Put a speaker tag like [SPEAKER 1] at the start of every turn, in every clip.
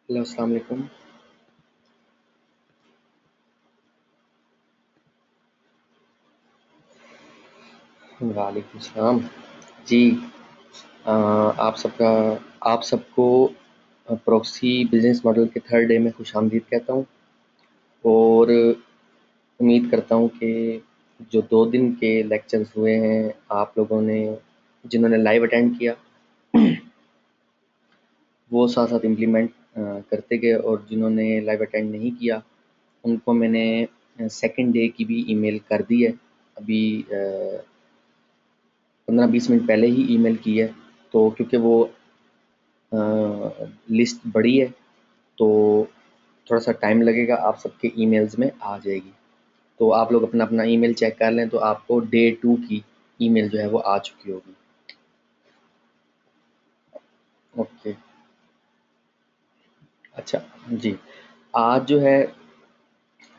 [SPEAKER 1] Hello, अस्सलाम वालेकुम। वालेकुम सलाम। जी, आप सबको प्रॉक्सी बिजनेस मॉडल के थर्ड डे में खुशामदीद कहता हूँ और उम्मीद करता हूँ कि जो 2 दिन के लेक्चर्स हुए हैं आप लोगों ने, जिन्होंने लाइव अटेंड किया वो साथ साथ इम्प्लीमेंट करते गए, और जिन्होंने लाइव अटेंड नहीं किया उनको मैंने सेकंड डे की भी ईमेल कर दी है। अभी 15-20 मिनट पहले ही ईमेल की है। तो क्योंकि वो लिस्ट बड़ी है तो थोड़ा सा टाइम लगेगा, आप सबके ईमेल्स में आ जाएगी। तो आप लोग अपना अपना ईमेल चेक कर लें तो आपको डे 2 की ईमेल जो है वो आ चुकी होगी। ओके, अच्छा जी। आज जो है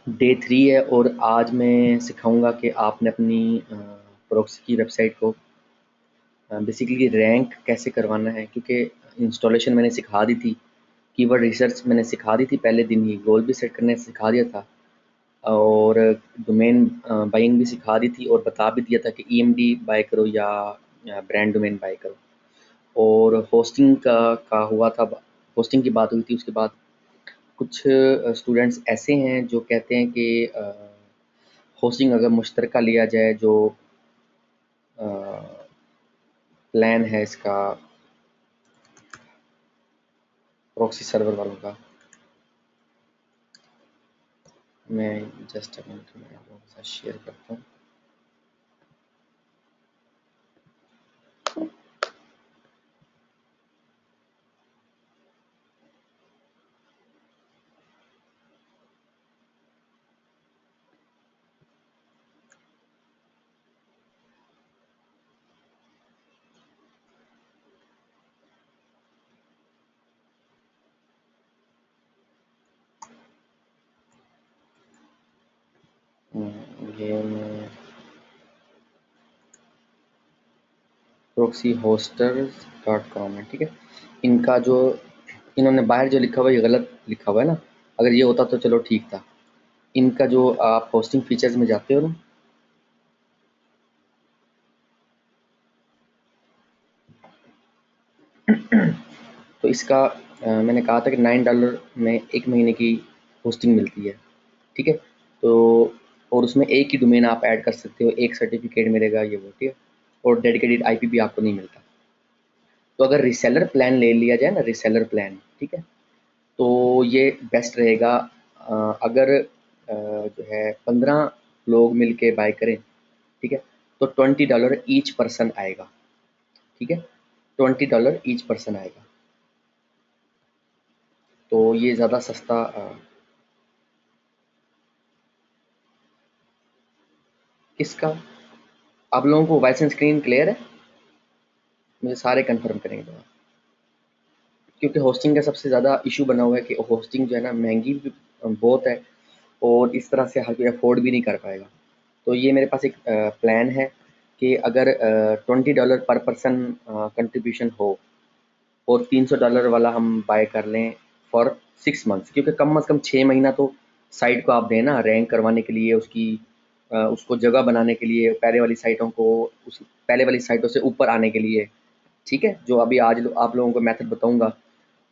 [SPEAKER 1] डे 3 है और आज मैं सिखाऊंगा कि आपने अपनी प्रॉक्सी की वेबसाइट को बेसिकली रैंक कैसे करवाना है, क्योंकि इंस्टॉलेशन मैंने सिखा दी थी, कीवर्ड रिसर्च मैंने सिखा दी थी पहले दिन ही, गोल भी सेट करने सिखा दिया था और डोमेन बाइंग भी सिखा दी थी और बता भी दिया था कि ईएमडी बाय करो या ब्रांड डोमेन बाय करो। और होस्टिंग का हुआ था, होस्टिंग की बात हुई थी। उसके बाद कुछ स्टूडेंट्स ऐसे हैं जो कहते हैं कि होस्टिंग अगर मुश्तरका लिया जाए, जो प्लान है इसका प्रॉक्सी सर्वर वालों का, मैं जस्ट अ मिनट में आप लोगों के साथ शेयर करता हूँ। ये मैं proxyhosters.com है, ठीक है। इनका जो इन्होंने बाहर जो लिखा हुआ है ये गलत लिखा हुआ है ना, अगर ये होता तो चलो ठीक था। इनका जो आप होस्टिंग फीचर्स में जाते हो ना, तो इसका मैंने कहा था कि $9 में 1 महीने की होस्टिंग मिलती है, ठीक है। तो और उसमें एक ही डोमेन आप ऐड कर सकते हो, एक सर्टिफिकेट मिलेगा, ये वो, ठीक है। और डेडिकेटेड आईपी भी आपको नहीं मिलता। तो अगर रिसेलर प्लान ले लिया जाए ना, रिसेलर प्लान, ठीक है, तो ये बेस्ट रहेगा। अगर जो है 15 लोग मिलके बाय करें, ठीक है, तो $20 ईच पर्सन आएगा, ठीक है। $20 ईच पर्सन आएगा, तो ये ज़्यादा सस्ता। किसका? आप लोगों को वॉइस एंड स्क्रीन क्लियर है? मुझे सारे कंफर्म करेंगे तो, क्योंकि होस्टिंग का सबसे ज़्यादा इशू बना हुआ है कि होस्टिंग जो है ना महंगी भी बहुत है और इस तरह से हर कोई अफोर्ड भी नहीं कर पाएगा। तो ये मेरे पास एक प्लान है कि अगर $20 पर पर्सन कंट्रीब्यूशन हो और $300 वाला हम बाय कर लें फॉर 6 मंथ्स, क्योंकि कम अज़ कम 6 महीना तो साइट को आप दें ना रैंक करवाने के लिए, उसकी उसको जगह बनाने के लिए, पहले वाली साइटों को उस पहले वाली साइटों से ऊपर आने के लिए, ठीक है। जो अभी आज आप लोगों को मेथड बताऊंगा,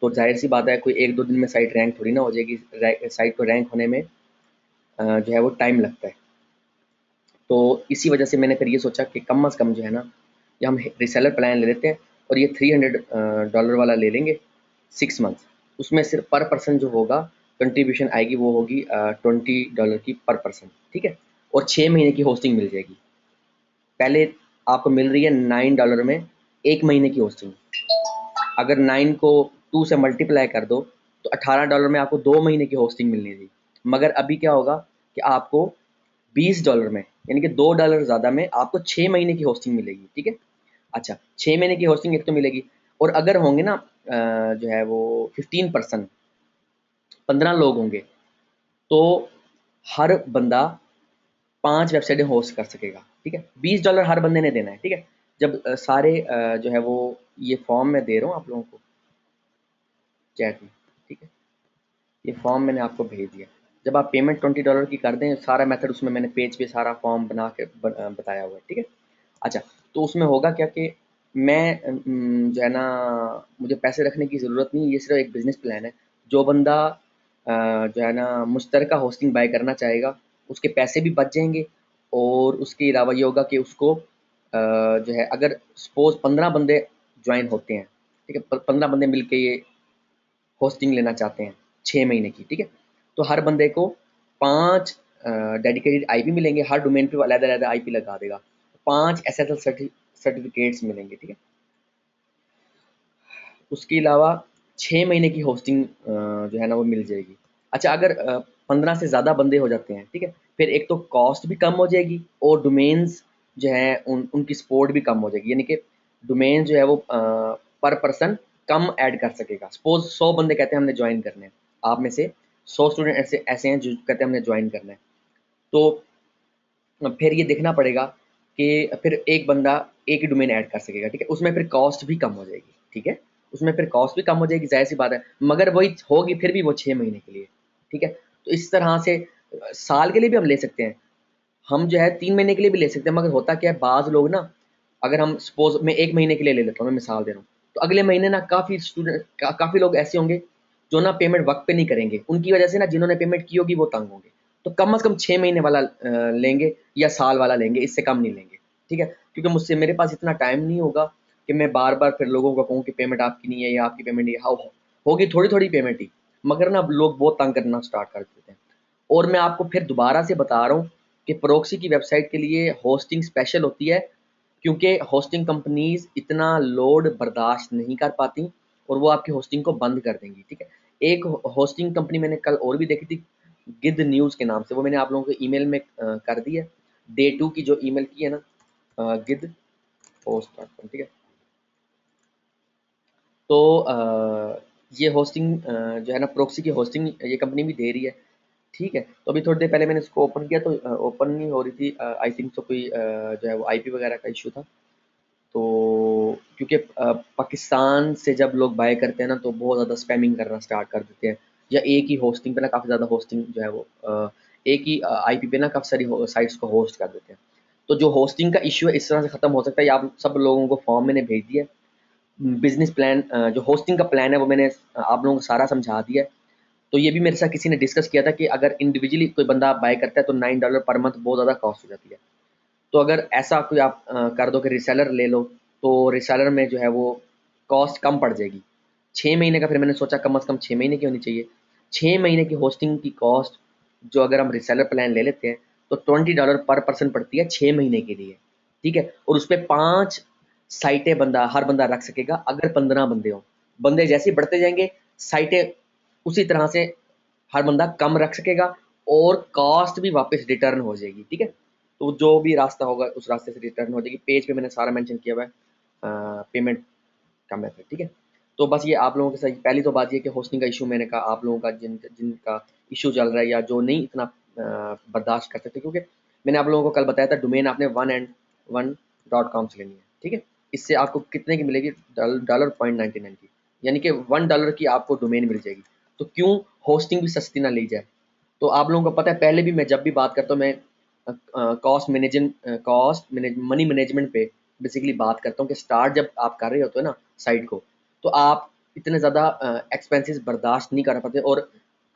[SPEAKER 1] तो जाहिर सी बात है कोई 1-2 दिन में साइट रैंक थोड़ी ना हो जाएगी। साइट को रैंक होने में जो है वो टाइम लगता है। तो इसी वजह से मैंने फिर ये सोचा कि कम अज़ कम जो है ना, ये हम रिसेलर प्लान ले लेते हैं और ये $300 वाला ले लेंगे 6 मंथ्स। उसमें सिर्फ पर पर्सन जो होगा कंट्रीब्यूशन आएगी वो होगी $20 की पर पर्सन, ठीक है। और 6 महीने की होस्टिंग मिल जाएगी। पहले आपको मिल रही है $9 में 1 महीने की होस्टिंग। अगर 9 को 2 से मल्टीप्लाई कर दो तो $18 में आपको 2 महीने की होस्टिंग मिलनी थी। मगर अभी क्या होगा कि आपको $20 में, यानी कि $2 ज़्यादा में आपको 6 महीने की होस्टिंग मिलेगी, ठीक है। अच्छा, 6 महीने की होस्टिंग एक तो मिलेगी, और अगर होंगे ना जो है वो 15 पर्सन, 15 लोग होंगे, तो हर बंदा 5 वेबसाइटें होस्ट कर सकेगा, ठीक है। $20 हर बंदे ने देना है, ठीक है। जब सारे जो है वो, ये फॉर्म मैं दे रहा हूँ आप लोगों को चैट में, ठीक है। ये फॉर्म मैंने आपको भेज दिया। जब आप पेमेंट $20 की कर दें, सारा मेथड उसमें मैंने पेज पे सारा फॉर्म बना के बताया हुआ है, ठीक है। अच्छा, तो उसमें होगा क्या कि मैं जो है ना, मुझे पैसे रखने की ज़रूरत नहीं, ये सिर्फ एक बिजनेस प्लान है। जो बंदा जो है ना मुश्तरका होस्टिंग बाय करना चाहेगा, उसके पैसे भी बच जाएंगे। और उसके अलावा ये होगा कि उसको जो है, अगर सपोज 15 बंदे ज्वाइन होते हैं, ठीक है, 15 बंदे मिलके ये होस्टिंग लेना चाहते हैं 6 महीने की, ठीक है, तो हर बंदे को 5 डेडिकेटेड आईपी मिलेंगे। हर डोमेन पे अलग-अलग आईपी लगा देगा। 5 एसएसएल सर्टिफिकेट्स मिलेंगे, ठीक है। उसके अलावा 6 महीने की होस्टिंग जो है ना वो मिल जाएगी। अच्छा, अगर 15 से ज़्यादा बंदे हो जाते हैं, ठीक है, फिर एक तो कॉस्ट भी कम हो जाएगी और डोमेन्स जो है उनकी सपोर्ट भी कम हो जाएगी। यानी कि डोमेन जो है वो पर पर्सन कम ऐड कर सकेगा। सपोज 100 बंदे कहते हैं हमने ज्वाइन करने हैं, आप में से 100 स्टूडेंट ऐसे ऐसे हैं जो कहते हैं हमने ज्वाइन करना है, तो फिर ये देखना पड़ेगा कि फिर एक बंदा एक ही डोमेन ऐड कर सकेगा, ठीक है। उसमें फिर कॉस्ट भी कम हो जाएगी, ठीक है। उसमें फिर कॉस्ट भी कम हो जाएगी, ज़ाहिर सी बात है, मगर वही होगी फिर भी वो 6 महीने के लिए, ठीक है। तो इस तरह से साल के लिए भी हम ले सकते हैं, हम जो है 3 महीने के लिए भी ले सकते हैं। मगर होता क्या है, बाज़ लोग ना, अगर हम सपोज मैं 1 महीने के लिए ले लेता हूँ, मैं मिसाल दे रहा हूँ, तो अगले महीने ना काफ़ी स्टूडेंट काफ़ी लोग ऐसे होंगे जो ना पेमेंट वक्त पे नहीं करेंगे। उनकी वजह से ना जिन्होंने पेमेंट की होगी वो तंग होंगे। तो कम से कम 6 महीने वाला लेंगे या साल वाला लेंगे, इससे कम नहीं लेंगे, ठीक है। क्योंकि मुझसे मेरे पास इतना टाइम नहीं होगा कि मैं बार बार फिर लोगों को कहूँ कि पेमेंट आपकी नहीं है या आपकी पेमेंट नहीं है। हाँ, होगी थोड़ी थोड़ी पेमेंट ही, मगर ना लोग बहुत तंग करना स्टार्ट कर देते हैं। और मैं आपको फिर दोबारा से बता रहा हूँ कि प्रॉक्सी की वेबसाइट के लिए होस्टिंग स्पेशल होती है, क्योंकि होस्टिंग कंपनीज इतना लोड बर्दाश्त नहीं कर पाती और वो आपकी होस्टिंग को बंद कर देंगी, ठीक है। एक होस्टिंग कंपनी मैंने कल और भी देखी थी, गिद न्यूज़ के नाम से, वो मैंने आप लोगों को ईमेल में कर दी है। डे 2 की जो ईमेल की है ना, गिद होस्ट डॉट कॉम, ठीक है। तो ये होस्टिंग जो है ना प्रॉक्सी की होस्टिंग ये कंपनी भी दे रही है, ठीक है। तो अभी थोड़ी देर पहले मैंने इसको ओपन किया तो ओपन नहीं हो रही थी, आई थिंक तो कोई जो है वो आईपी वगैरह का इशू था। तो क्योंकि पाकिस्तान से जब लोग बाय करते हैं ना तो बहुत ज़्यादा स्पैमिंग करना स्टार्ट कर देते हैं, या एक ही होस्टिंग पे ना काफ़ी ज़्यादा होस्टिंग जो है वो एक ही आईपी पे ना काफ़ी सारी साइट्स को होस्ट कर देते हैं। तो जो होस्टिंग का इशू है इस तरह से ख़त्म हो सकता है। ये आप सब लोगों को फॉर्म मैंने भेज दिया है। बिजनेस प्लान जो होस्टिंग का प्लान है वो मैंने आप लोगों को सारा समझा दिया है। तो ये भी मेरे साथ किसी ने डिस्कस किया था कि अगर इंडिविजुअली कोई बंदा बाय करता है तो $9 पर मंथ बहुत ज़्यादा कॉस्ट हो जाती है। तो अगर ऐसा कोई आप कर दो कि रिसेलर ले लो, तो रिसेलर में जो है वो कॉस्ट कम पड़ जाएगी। 6 महीने का फिर मैंने सोचा कम से कम 6 महीने की होनी चाहिए। 6 महीने की होस्टिंग की कॉस्ट जो अगर हम रिसेलर प्लान ले लेते हैं तो $20 पर पर्सन पड़ती है 6 महीने के लिए, ठीक है। और उस पर 5 साइटें हर बंदा रख सकेगा अगर 15 बंदे हों। बंदे जैसे ही बढ़ते जाएंगे, साइटें उसी तरह से हर बंदा कम रख सकेगा और कॉस्ट भी वापस रिटर्न हो जाएगी, ठीक है। तो जो भी रास्ता होगा उस रास्ते से रिटर्न हो जाएगी। पेज पे मैंने सारा मेंशन किया हुआ है पेमेंट का मेथड, ठीक है। तो बस ये आप लोगों के साथ पहली तो बात ये कि होस्टिंग का इशू मैंने कहा आप लोगों का जिनका इशू चल रहा है या जो नहीं इतना बर्दाश्त कर सकते, क्योंकि मैंने आप लोगों को कल बताया था डोमेन आपने 1&1.com से लेनी है, ठीक है। इससे आपको कितने की मिलेगी, $0.99 की, यानी कि $1 की आपको डोमेन मिल जाएगी। तो क्यों होस्टिंग भी सस्ती ना ली जाए। तो आप लोगों को पता है पहले भी मैं जब भी बात करता हूँ मैं कॉस्ट मनी मैनेजमेंट पे बेसिकली बात करता हूँ कि स्टार्ट जब आप कर रहे होते हो ना साइट को, तो आप इतने ज़्यादा एक्सपेंसेस बर्दाश्त नहीं कर पाते और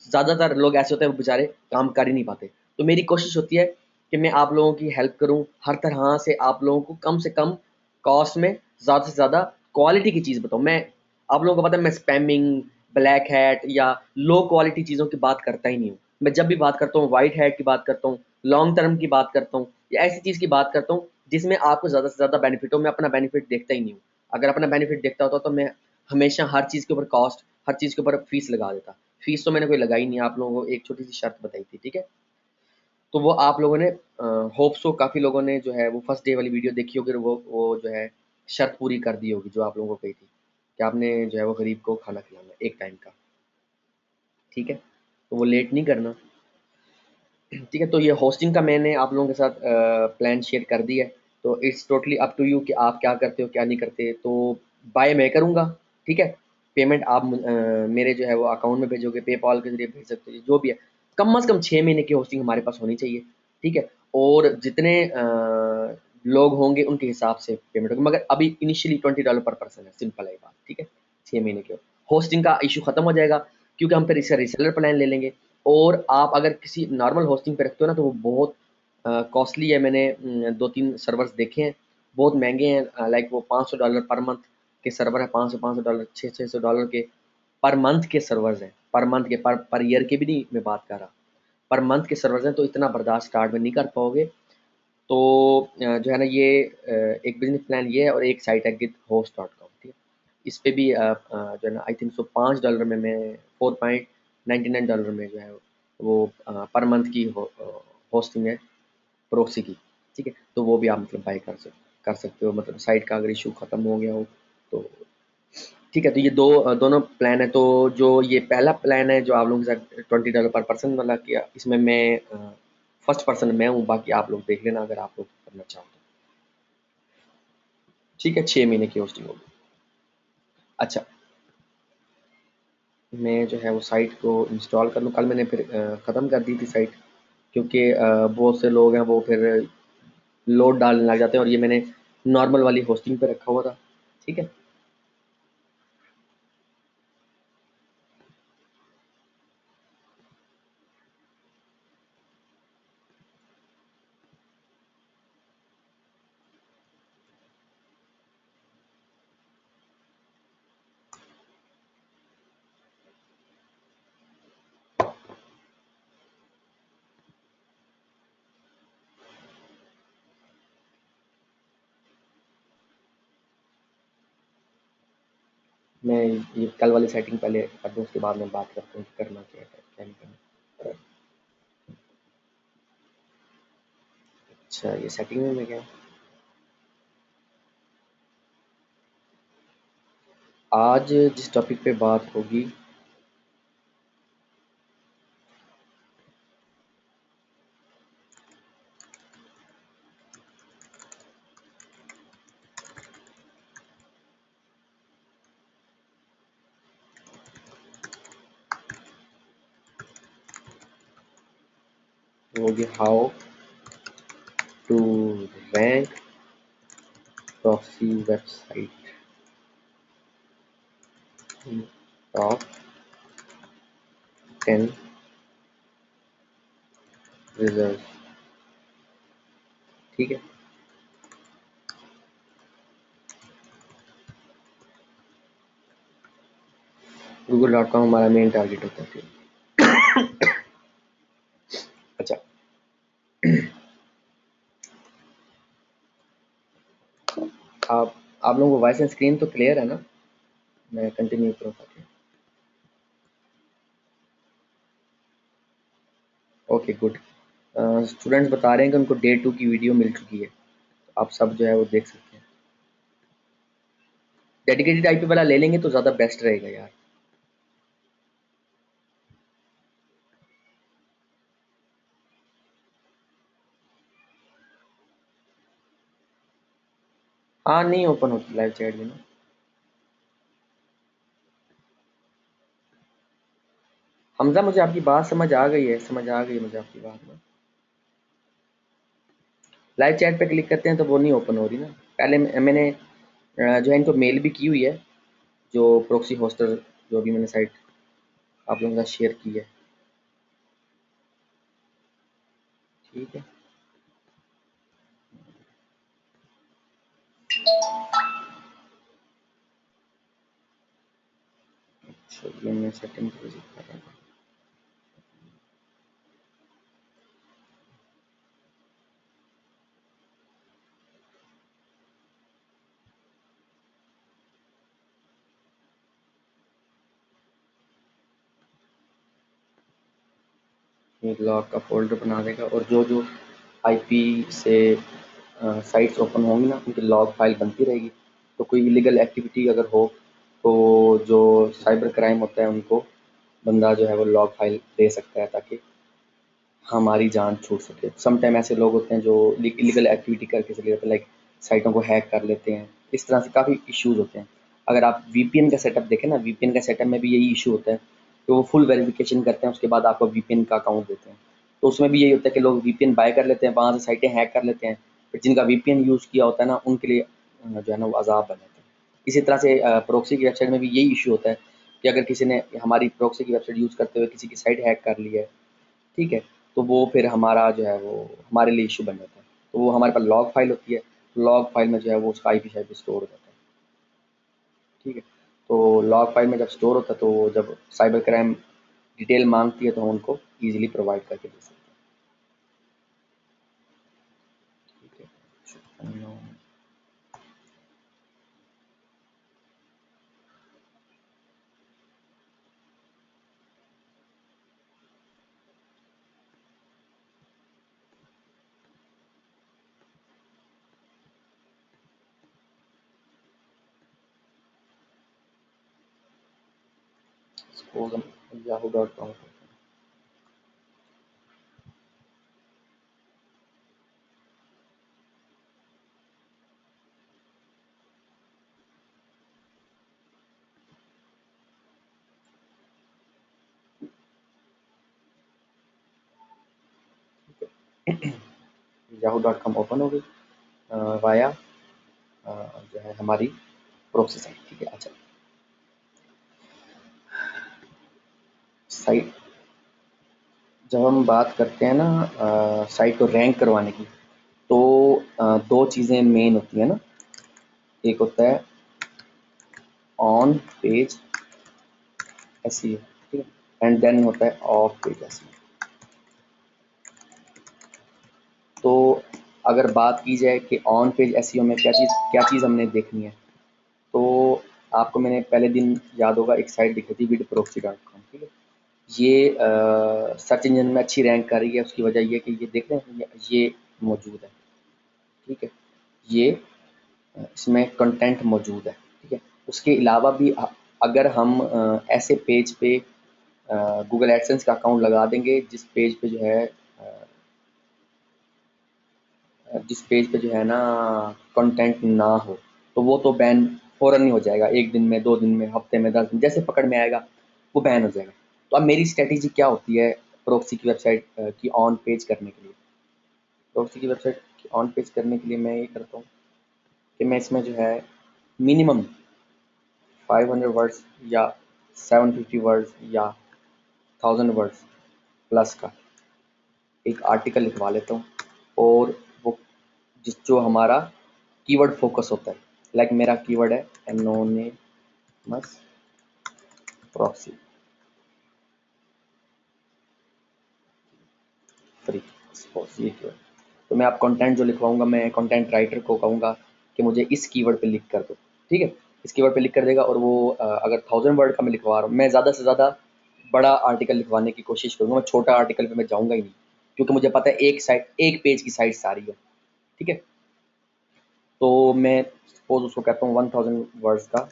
[SPEAKER 1] ज़्यादातर लोग ऐसे होते हैं वो बेचारे काम कर ही नहीं पाते। तो मेरी कोशिश होती है कि मैं आप लोगों की हेल्प करूँ हर तरह से, आप लोगों को कम से कम कॉस्ट में ज़्यादा से ज़्यादा क्वालिटी की चीज़ बताऊँ। मैं आप लोगों को पता है मैं स्पैमिंग, ब्लैक हैट या लो क्वालिटी चीज़ों की बात करता ही नहीं हूँ। मैं जब भी बात करता हूँ वाइट हैट की बात करता हूँ, लॉन्ग टर्म की बात करता हूँ या ऐसी चीज़ की बात करता हूँ जिसमें आपको ज़्यादा से ज़्यादा बेनिफिट हो। मैं अपना बेनिफिट देखता ही नहीं हूँ। अगर अपना बेनिफिट देखता होता तो मैं हमेशा हर चीज़ के ऊपर कॉस्ट, हर चीज़ के ऊपर फीस लगा देता। फीस तो मैंने कोई लगाई नहीं, आप लोगों को एक छोटी सी शर्त बताई थी, ठीक है। तो वो आप लोगों ने होप सो काफ़ी लोगों ने जो है वो फर्स्ट डे वाली वीडियो देखी होगी और वो जो है शर्त पूरी कर दी होगी जो आप लोगों को कही थी कि आपने जो है वो गरीब को खाना खिलाना है एक टाइम का, ठीक है। तो वो लेट नहीं करना, ठीक है। तो ये होस्टिंग का मैंने आप लोगों के साथ प्लान शेयर कर दिया है। तो it's totally up to you कि आप क्या करते हो क्या नहीं करते। तो बाय मैं करूँगा, ठीक है। पेमेंट आप मेरे जो है वो अकाउंट में भेजोगे, पेपाल के जरिए भेज सकते हो, जो भी है। कम से कम 6 महीने की होस्टिंग हमारे पास होनी चाहिए, ठीक है। और जितने लोग होंगे उनके हिसाब से पेमेंट होगी, मगर अभी इनिशियली $20 पर पर्सन है, सिंपल है बात, ठीक है। 6 महीने के होस्टिंग का इशू खत्म हो जाएगा, क्योंकि हम फिर इसका रिसेलर प्लान ले लेंगे। और आप अगर किसी नॉर्मल होस्टिंग पे रखते हो ना, तो वो बहुत कॉस्टली है। मैंने 2-3 सर्वर्स देखे हैं, बहुत महंगे हैं। लाइक वो $500 पर मंथ के सर्वर है, $500 $600 के पर मंथ के सर्वर्स हैं, पर मंथ के, पर ईयर के भी नहीं मैं बात कर रहा, पर मंथ के सर्वर्स हैं। तो इतना बर्दाश्त स्टार्ट में नहीं कर पाओगे। तो जो है ना ये एक बिजनेस प्लान ये है, और एक साइट है githost.com, ठीक है। इस पे भी जो है ना आई थिंक सो $5 में मैं $4.99 में जो है वो पर मंथ की होस्टिंग है प्रोक्सी की, ठीक है। तो वो भी आप मतलब बाय कर सकते हो, मतलब साइट का अगर इशू खत्म हो गया हो तो, ठीक है। तो ये दोनों प्लान है। तो जो ये पहला प्लान है जो आप लोगों के साथ $20 पर पर्सन वाला किया, इसमें मैं फर्स्ट पर्सन मैं हूँ, बाकी आप लोग देख लेना अगर आप लोग करना चाहो तो, ठीक है। 6 महीने की होस्टिंग होगी। अच्छा, मैं जो है वो साइट को इंस्टॉल कर लूँ। कल मैंने फिर ख़त्म कर दी थी साइट, क्योंकि बहुत से लोग हैं वो फिर लोड डालने लग जाते हैं, और ये मैंने नॉर्मल वाली होस्टिंग पे रखा हुआ था, ठीक है। मैं ये कल वाली सेटिंग पहले कर दूँ, उसके बाद मैं बात करता हूँ कि करना क्या है, क्या नहीं करना। अच्छा, ये सेटिंग में मैं क्या, आज जिस टॉपिक पे बात होगी वो होगी how to rank proxy website top 10 result, ठीक है। Google.com हमारा मेन टारगेट होता है, ठीक है। अच्छा, आप लोगों को वॉइस एंड स्क्रीन तो क्लियर है ना? मैं कंटिन्यू करूँ ताकि, ओके गुड। स्टूडेंट्स बता रहे हैं कि उनको Day 2 की वीडियो मिल चुकी है, तो आप सब जो है वो देख सकते हैं। डेडिकेटेड आईपी वाला ले लेंगे तो ज़्यादा बेस्ट रहेगा यार। हाँ, नहीं ओपन होती लाइव चैट भी ना। हमजा, मुझे आपकी बात समझ आ गई है, समझ आ गई है मुझे आपकी बात ना। लाइव चैट पे क्लिक करते हैं तो वो नहीं ओपन हो रही ना। पहले मैंने जो है इनको मेल भी की हुई है, जो प्रॉक्सी होस्टर जो भी मैंने साइट आप लोगों के साथ शेयर की है, ठीक है। चलिए मैं सेटिंग विजिट कर रहा हूँ। ये लॉग का फोल्डर बना देगा, और जो जो आईपी से साइट्स ओपन होंगी ना, उनकी लॉग फाइल बनती रहेगी। तो कोई इलीगल एक्टिविटी अगर हो तो जो साइबर क्राइम होता है उनको बंदा जो है वो लॉग फाइल दे सकता है, ताकि हमारी जान छूट सके। सम टाइम ऐसे लोग होते हैं जो इलीगल एक्टिविटी करके चले जाते हैं, लाइक साइटों को हैक कर लेते हैं, इस तरह से काफ़ी इश्यूज होते हैं। अगर आप वीपीएन का सेटअप देखें ना, वीपीएन का सेटअप में भी यही इशू होता है कि वो फुल वेरिफिकेशन करते हैं, उसके बाद आपको वीपीएन का अकाउंट देते हैं। तो उसमें भी यही होता है कि लोग वीपीएन बाय कर लेते हैं, वहाँ से साइटें हैक कर लेते हैं, फिर जिनका वीपीएन यूज़ किया होता है ना, उनके लिए जो है ना वो अज़ाब बन जाता है। इसी तरह से प्रॉक्सी की वेबसाइट में भी यही इशू होता है कि अगर किसी ने हमारी प्रॉक्सी की वेबसाइट यूज़ करते हुए किसी की साइट हैक कर ली है, ठीक है, तो वो फिर हमारा जो है वो हमारे लिए इशू बन जाता है। तो वो हमारे पास लॉग फाइल होती है, लॉग फाइल में जो है वो उसका आईपी शायद स्टोर हो जाता है, ठीक है। तो लॉग फाइल में जब स्टोर होता है तो वो जब साइबर क्राइम डिटेल मांगती है तो हम उनको ईजिली प्रोवाइड करके दे सकते हैं, ठीक है। सपोज हम yahoo.com yahoo.com ओपन हो गई वाया जो है हमारी प्रॉक्सी साइट, ठीक है। अच्छा, साइट जब हम बात करते हैं ना साइट को रैंक करवाने की, तो दो चीज़ें मेन होती हैं ना, एक होता है ऑन पेज एसईओ, ठीक है, एंड देन होता है ऑफ पेज एसईओ। तो अगर बात की जाए कि ऑन पेज एसईओ में क्या चीज़ हमने देखनी है, तो आपको मैंने पहले दिन याद होगा एक साइट दिखी थी vidproxy.com, ठीक है। ये सर्च इंजन में अच्छी रैंक कर रही है, उसकी वजह ये कि ये देख रहे हैं ये मौजूद है, ठीक है। ये इसमें कंटेंट मौजूद है, ठीक है। उसके अलावा भी अगर हम ऐसे पेज पे गूगल एडसेंस का अकाउंट लगा देंगे जिस पेज पे जो है ना कंटेंट ना हो, तो वो तो बैन फ़ौरन ही हो जाएगा, 1 दिन में, 2 दिन में, हफ्ते में, 10 दिन, जैसे पकड़ में आएगा वो बैन हो जाएगा। तो अब मेरी स्ट्रैटेजी क्या होती है प्रॉक्सी की वेबसाइट की ऑन पेज करने के लिए? प्रॉक्सी की वेबसाइट की ऑन पेज करने के लिए मैं ये करता हूँ कि मैं इसमें जो है मिनिमम 500 वर्ड्स या 750 वर्ड्स या 1000 वर्ड्स प्लस का एक आर्टिकल लिखवा लेता हूँ, और वो जो हमारा कीवर्ड फोकस होता है, लाइक मेरा कीवर्ड है एनोनिमस प्रॉक्सी फ्री, सपोज ये कीवर्ड। तो मैं आप कंटेंट जो लिखवाऊंगा, मैं कंटेंट राइटर को कहूँगा कि मुझे इस कीवर्ड पे लिख कर दो, ठीक है। इस कीवर्ड पे लिख कर देगा, और वो अगर 1000 वर्ड का मैं लिखवा रहा हूँ, मैं ज़्यादा से ज़्यादा बड़ा आर्टिकल लिखवाने की कोशिश करूँगा, मैं छोटा आर्टिकल पे मैं जाऊँगा ही नहीं, क्योंकि मुझे पता है एक पेज की साइट सारी है, ठीक है। तो मैं सपोज उसको कहता हूँ 1000 वर्ड्स का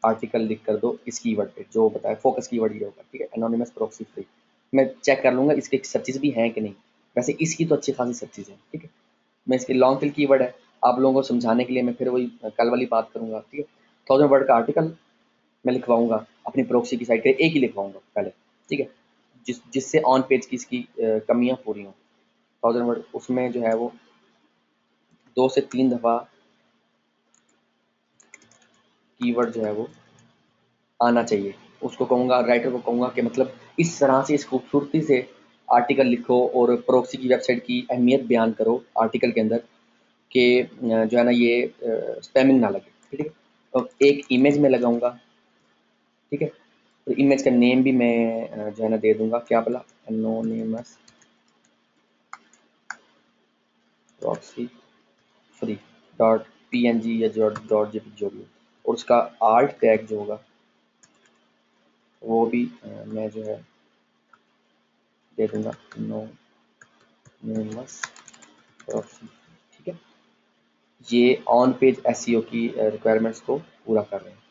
[SPEAKER 1] आर्टिकल लिख कर दो इस कीवर्ड पे, जो बताया फोकस कीवर्ड ये होगा, ठीक है, एनोनिमस प्रॉक्सी फ्री। मैं चेक कर लूँगा इसके सर्चेज़ भी हैं कि नहीं, वैसे इसकी तो अच्छी खासी सर्चेज़ हैं, ठीक है। मैं इसके लॉन्ग टेल कीवर्ड है, आप लोगों को समझाने के लिए मैं फिर वही कल वाली बात करूँगा, ठीक है। 1000 वर्ड का आर्टिकल मैं लिखवाऊँगा अपनी प्रॉक्सी की साइट पे, एक ही लिखवाऊँगा पहले, ठीक है, जिससे ऑन पेज की इसकी कमियाँ पूरी हों। 1000 वर्ड उसमें जो है वो 2 से 3 दफ़ा कीवर्ड जो है वो आना चाहिए। उसको कहूँगा, राइटर को कहूँगा कि मतलब इस तरह से, इस खूबसूरती से आर्टिकल लिखो और प्रॉक्सी की वेबसाइट की अहमियत बयान करो आर्टिकल के अंदर, कि जो है ना ये स्पैमिंग ना लगे, ठीक है। तो एक इमेज में लगाऊँगा, ठीक है। तो इमेज का नेम भी मैं जो है ना दे दूँगा, क्या बोला, anonymous proxy free dot PNG या डॉट जेपीजी जो भी हो, और उसका आल्ट टैग जो होगा वो भी मैं जो है दे दूँगा एनोनिमस प्रॉक्सी, ठीक है। ये ऑन पेज एसईओ की रिक्वायरमेंट्स को पूरा कर रहे हैं।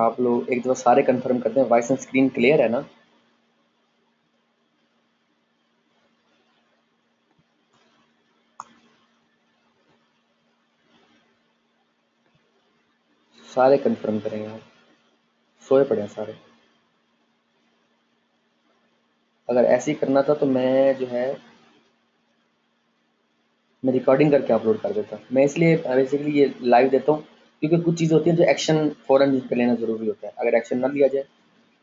[SPEAKER 1] आप लोग एक दफ़ा सारे कंफर्म करते हैं, वॉइस एंड स्क्रीन क्लियर है ना? सारे कंफर्म करेंगे आप, सोए पड़े हैं सारे। अगर ऐसे ही करना था तो मैं जो है मैं रिकॉर्डिंग करके अपलोड कर देता। मैं इसलिए बेसिकली ये लाइव देता हूँ क्योंकि कुछ चीज़ें होती हैं जो एक्शन फ़ौरन जिन पे लेना ज़रूरी होता है। अगर एक्शन ना लिया जाए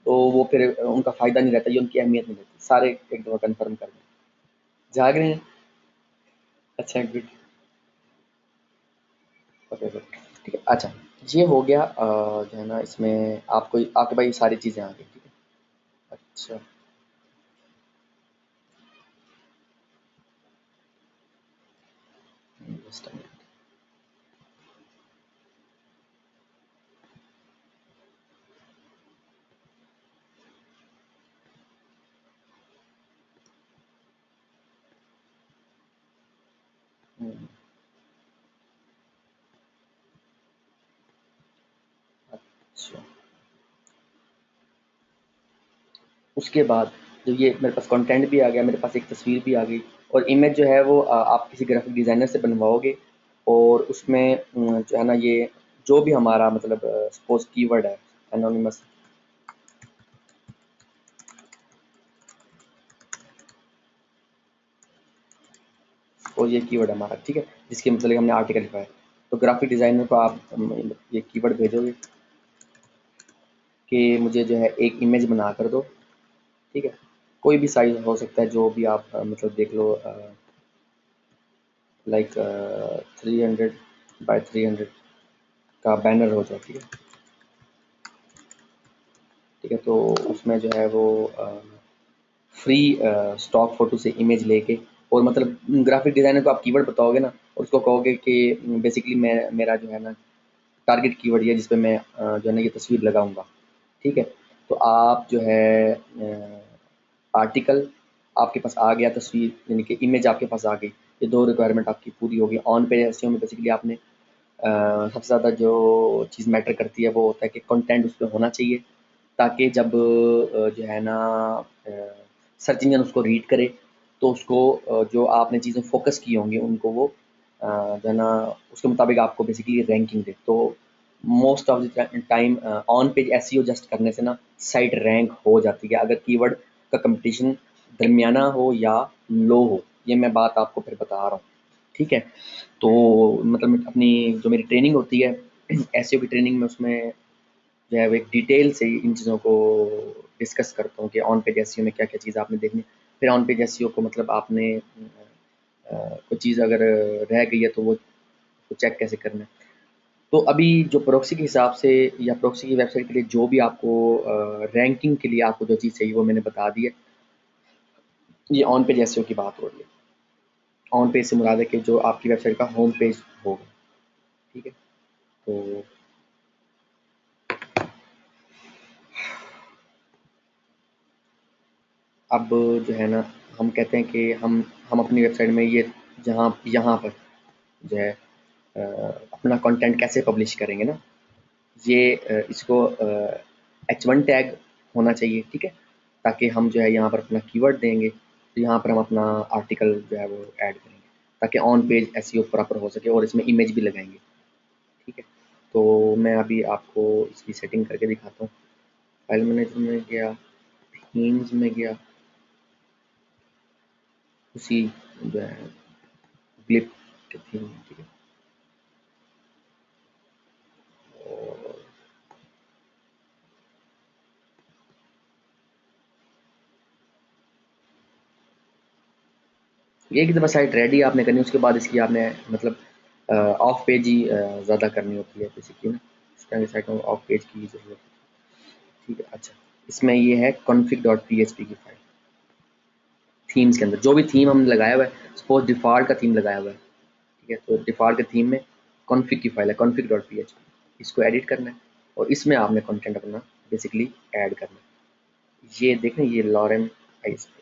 [SPEAKER 1] तो वो फिर उनका फ़ायदा नहीं रहता, ये उनकी अहमियत नहीं रहती। सारे एक दफ़ा कंफर्म कर दें। जाग रहे हैं? अच्छा, गुड। Okay, good. ठीक है, अच्छा, ये हो गया जो है ना इसमें आपको आपके पास ये सारी चीज़ें आ गई, ठीक है? अच्छा। Just a minute. अच्छा, उसके बाद जब ये मेरे पास कंटेंट भी आ गया, मेरे पास एक तस्वीर भी आ गई और इमेज जो है वो आप किसी ग्राफिक डिज़ाइनर से बनवाओगे और उसमें जो है ना ये जो भी हमारा मतलब सपोज़ कीवर्ड है एनोनिमस, और ये कीवर्ड है हमारा, ठीक है? जिसके मतलब हमने आर्टिकल लिखा है। तो ग्राफिक डिज़ाइनर को आप ये कीवर्ड भेजोगे कि मुझे जो है एक इमेज बना कर दो, ठीक है? कोई भी साइज़ हो सकता है, जो भी आप मतलब देख लो, लाइक 300 बाय 300 का बैनर हो जाए, ठीक है? ठीक है, तो उसमें जो है वो फ्री स्टॉक फ़ोटो से इमेज लेके और मतलब ग्राफ़िक डिज़ाइनर को आप कीवर्ड बताओगे ना और उसको कहोगे कि बेसिकली मैं मेरा जो है ना टारगेट कीवर्ड ये है जिस पे मैं जो है ना ये तस्वीर लगाऊँगा, ठीक है? तो आप जो है आर्टिकल आपके पास आ गया, तस्वीर यानी कि इमेज आपके पास आ गई, ये 2 रिक्वायरमेंट आपकी पूरी होगी। ऑन पेज एसईओ में बेसिकली आपने सबसे ज़्यादा जो चीज़ मैटर करती है वो होता है कि कंटेंट उसपे होना चाहिए, ताकि जब जो है ना सर्च इंजन उसको रीड करे तो उसको जो आपने चीज़ें फ़ोकस की होंगी उनको वो जो है ना उसके मुताबिक आपको बेसिकली रैंकिंग दे। तो most of the time on page SEO just करने से ना साइट रैंक हो जाती है, अगर कीवर्ड का कंपटीशन दरमियाना हो या लो हो। ये मैं बात आपको फिर बता रहा हूँ, ठीक है? तो मतलब अपनी जो मेरी ट्रेनिंग होती है एसईओ की ट्रेनिंग में, उसमें जो है वो एक डिटेल से इन चीज़ों को डिस्कस करता हूँ कि ऑन पेज एसईओ में क्या-क्या चीज़ आपने देखनी है। फिर ऑन पेज एसईओ को मतलब आपने कोई चीज़ अगर रह गई है तो वो चेक कैसे करना है। तो अभी जो प्रॉक्सी के हिसाब से या प्रॉक्सी की वेबसाइट के लिए जो भी आपको रैंकिंग के लिए आपको जो चीज़ चाहिए वो मैंने बता दी है। ये ऑन पेज एसईओ की बात हो रही है। ऑन पेज से मुराद है कि जो आपकी वेबसाइट का होम पेज होगा, ठीक है? तो अब जो है ना हम कहते हैं कि हम अपनी वेबसाइट में ये जहाँ यहाँ पर जो है अपना कंटेंट कैसे पब्लिश करेंगे ना, ये इसको H1 टैग होना चाहिए, ठीक है? ताकि हम जो है यहाँ पर अपना कीवर्ड देंगे, तो यहाँ पर हम अपना आर्टिकल जो है वो ऐड करेंगे, ताकि ऑन पेज एसईओ प्रॉपर हो सके और इसमें इमेज भी लगाएँगे, ठीक है? तो मैं अभी आपको इसकी सेटिंग करके दिखाता हूँ। फाइल मैनेजर में गया, थीम्स में गया, उसी जो है ग्लिप के थीम, ठीक है? और एक दफ़ा साइट रेडी आपने करनी है, उसके बाद इसकी आपने मतलब ऑफ पेज ही ज़्यादा करनी होती है बेसिकली ना, इस तरह की साइटों में ऑफ पेज की ज़रूरत है, ठीक है? अच्छा, इसमें ये है config.php की फाइल, थीम्स के अंदर जो भी थीम हमने लगाया हुआ है, सपोज डिफ़ॉल्ट का थीम लगाया हुआ है, ठीक है? तो डिफ़ॉल्ट के थीम में कॉन्फ़िग की फाइल है config.php, इसको एडिट करना है और इसमें आपने कंटेंट अपना बेसिकली ऐड करना है। ये देखें, ये लॉरेन आइसपी,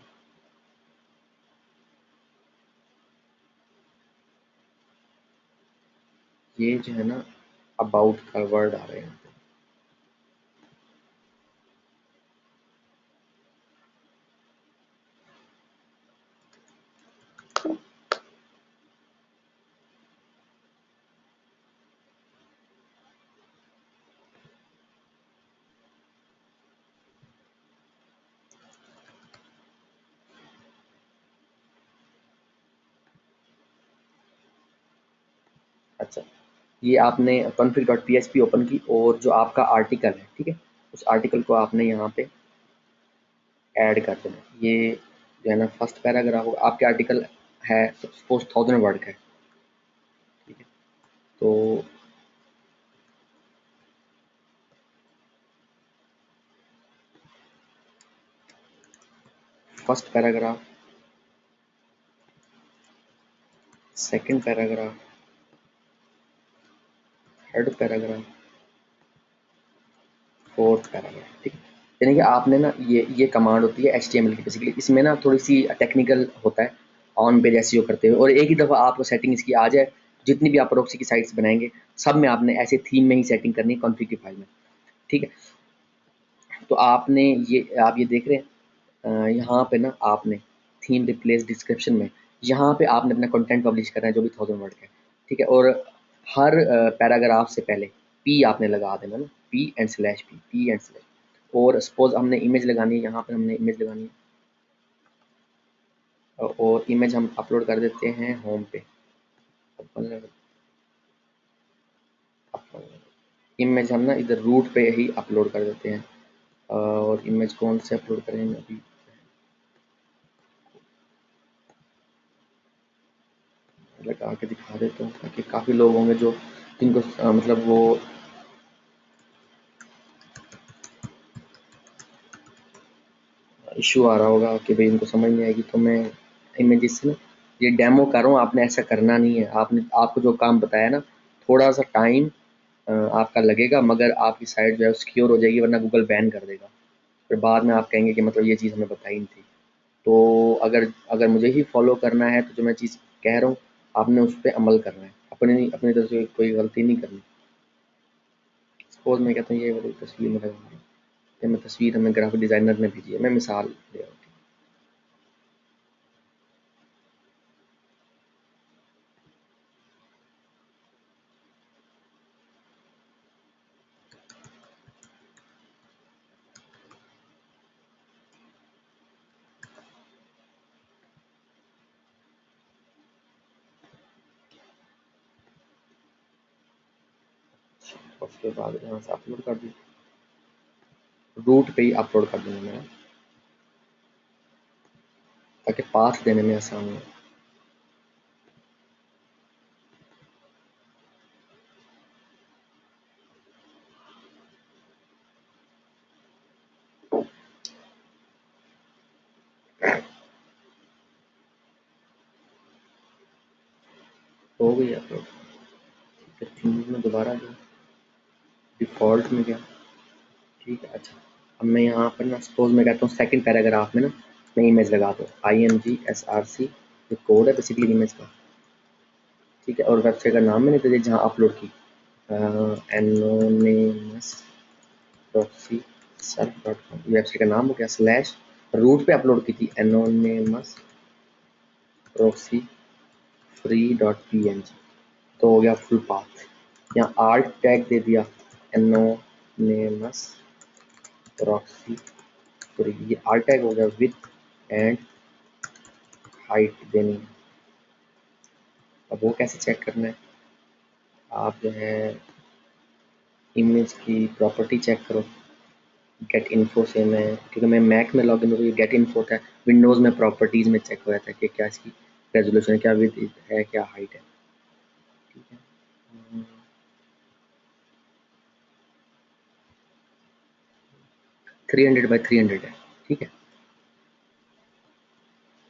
[SPEAKER 1] ये जो है ना अबाउट का वर्ड आ रहे हैं, अच्छा, ये आपने config.php ओपन की और जो आपका आर्टिकल है, ठीक है, उस आर्टिकल को आपने यहाँ पे ऐड कर देना। ये जो है ना फर्स्ट पैराग्राफ होगा, आपके आर्टिकल है सपोज 1000 वर्ड का है, ठीक है। तो first paragraph, second paragraph, third paragraph, fourth paragraph, ठीक है। यानी कि आपने ना ये कमांड होती है HTML की बेसिकली। इसमें ना थोड़ी सी टेक्निकल होता है ऑन पेज एसईओ करते हुए, और एक ही दफ़ा आपको सेटिंग इसकी आ जाए, जितनी भी आप प्रॉक्सी की साइट्स बनाएंगे सब में आपने ऐसे थीम में ही सेटिंग करनी है कॉन्फ़िग की फाइल में, ठीक है। तो आपने आप ये देख रहे हैं यहाँ पे ना आपने थीम रिप्लेस डिस्क्रिप्शन में यहाँ पे आपने अपना कंटेंट पब्लिश करना है जो भी 1000 वर्ड का है, ठीक है। और हर पैराग्राफ से पहले पी आपने लगा देना ना, P and slash P and slash. और सपोज हमने इमेज लगानी है, यहाँ पर हमने इमेज लगानी है और इमेज हम अपलोड कर देते हैं होम पे। इमेज हम ना इधर रूट पे ही अपलोड कर देते हैं। और इमेज कौन से अपलोड करेंगे अभी, लगा के दिखा देता हूँ ताकि काफ़ी लोग होंगे जो जिनको मतलब वो इशू आ रहा होगा कि भाई उनको समझ नहीं आएगी। तो मैं इमेजेस से ना ये डेमो कर रहा हूँ, आपने ऐसा करना नहीं है। आपने आपको जो काम बताया ना, थोड़ा सा टाइम आपका लगेगा, मगर आपकी साइट जो है सिक्योर हो जाएगी, वरना गूगल बैन कर देगा। फिर बाद में आप कहेंगे कि मतलब ये चीज़ हमें बताई नहीं थी। तो अगर अगर मुझे ही फॉलो करना है तो जो मैं चीज़ कह रहा हूँ आपने उस पर अमल करना है, अपनी अपनी तरफ से कोई गलती नहीं करनी। सपोज मैं कहता हूँ ये वाली तस्वीर में लगाऊंगी, ये मैं तस्वीर हमें ग्राफिक डिज़ाइनर ने भेजी है, मैं मिसाल दे रहा हूँ। उसके बाद यहाँ से अपलोड कर दी, रूट पे ही अपलोड कर दूंगा मैं, ताकि पाथ देने में आसान हो। हो गई अपलोड। फिर थीम में दोबारा गया, डिफ़ॉल्ट में गया, ठीक है। अच्छा, अब मैं यहाँ पर ना सपोज मैं कहता हूँ सेकंड पैराग्राफ में ना मैं इमेज लगा दूँ IMGSRC, जो कोड है बेसिकली इमेज का, ठीक है। और वेबसाइट का नाम मैंने दे दिया जहाँ अपलोड की, एनोनिमस प्रॉक्सी सर्फ.com, वेबसाइट का नाम हो गया। स्लैश रूट पे अपलोड की थी एनोनिमस प्रॉक्सी free.png, तो हो गया फुल पाथ। यहाँ आर्ट टैग दे दिया एनोनिमस प्रॉक्सी फ्री, ये आर्ट टैग हो गया। विथ एंड हाइट देनी है। अब वो कैसे चेक करना है, आप जो है इमेज की प्रॉपर्टी चेक करो। गेट इन्फो से मैं, क्योंकि मैं मैक में लॉगिन हूँ, तो ये गेट इन्फो था। विंडोज़ में प्रॉपर्टीज़ में चेक हो जाता है कि क्या इसकी रेजोल्यूशन है, क्या विड्थ है, क्या हाइट है, ठीक है। 300 बाई 300 है, ठीक है।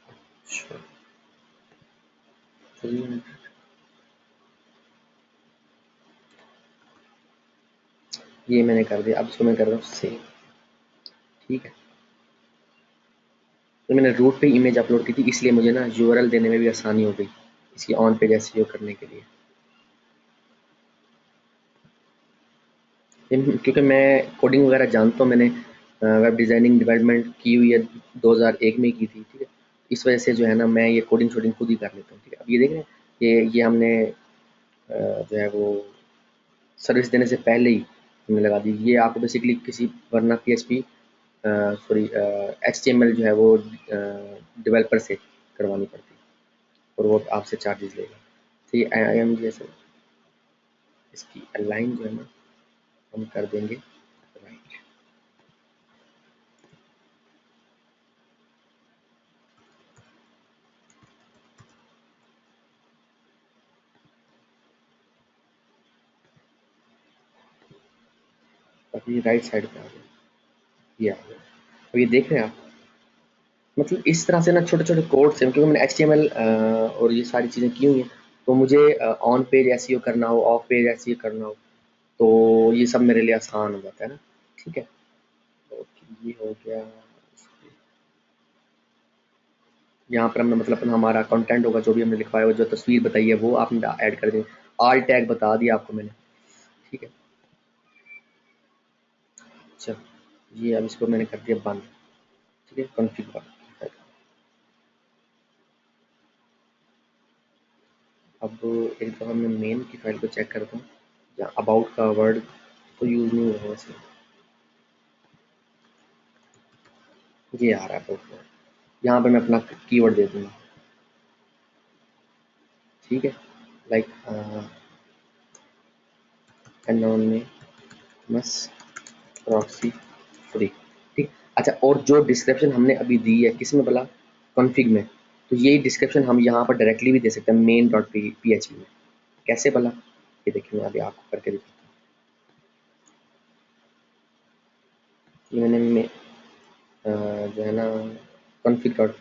[SPEAKER 1] अच्छा, 300, ये मैंने कर दिया। अब इसको मैं कर रहा हूँ सेव, ठीक है। तो मैंने रूट पे इमेज अपलोड की थी, इसलिए मुझे ना यूआरएल देने में भी आसानी हो गई इसकी ऑन पेज एसईओ करने के लिए। क्योंकि मैं कोडिंग वगैरह जानता हूँ, मैंने वेब डिज़ाइनिंग डेवलपमेंट की हुई है, 2001 में की थी, ठीक है। इस वजह से जो है ना मैं ये कोडिंग शोडिंग खुद ही कर लेता हूँ, ठीक है। अब ये देख रहे हैं, ये हमने जो है वो सर्विस देने से पहले ही हमने लगा दी। ये आपको बेसिकली किसी वरना PHP सॉरी HTML जो है वो डेवलपर से करवानी पड़ती है, और वो आपसे चार्जेस लेगा। तो ये IMG है सर, इसकी अलाइन जो है ना हम कर देंगे राइट। अभी राइट साइड पे आ गया, ये आ गया। तो ये देख रहे हैं आप, मतलब इस तरह से ना छोटे छोटे कोड से, क्योंकि मैंने HTML और ये सारी चीज़ें की हुई हैं, तो मुझे ऑन पेज एसईओ करना हो, ऑफ पेज एसईओ करना हो, तो ये सब मेरे लिए आसान हो जाता है ना। ठीक है, ओके, ये हो गया। यहाँ पर हमने मतलब हमारा कंटेंट होगा, जो भी हमने लिखवाया हो, जो तस्वीर बताई है वो आपने ऐड कर दी। आल टैग बता दिया आपको मैंने। ठीक है, चलो ये अब इसको मैंने कर दिया बंद। ठीक है, कॉन्फ़िगर। अब एक दफ़ा मैं मेन की फाइल को चेक करता हूँ, या अबाउट का वर्ड तो यूज़ नहीं हुआ वैसे। ये आ रहा है अबाउट वर्ड, यहाँ पर मैं अपना कीवर्ड दे दूँगा। ठीक है, लाइक एनोनिमस प्रॉक्सी फ्री। ठीक, अच्छा, और जो डिस्क्रिप्शन हमने अभी दी है किस में बोला, कॉन्फ़िग में, तो यही डिस्क्रिप्शन हम यहाँ पर डायरेक्टली भी दे सकते हैं मेन डॉट php में। कैसे भला, ये देखिए मैं अभी आपको करके दिखाता हूँ। ये मैंने जो है ना config dot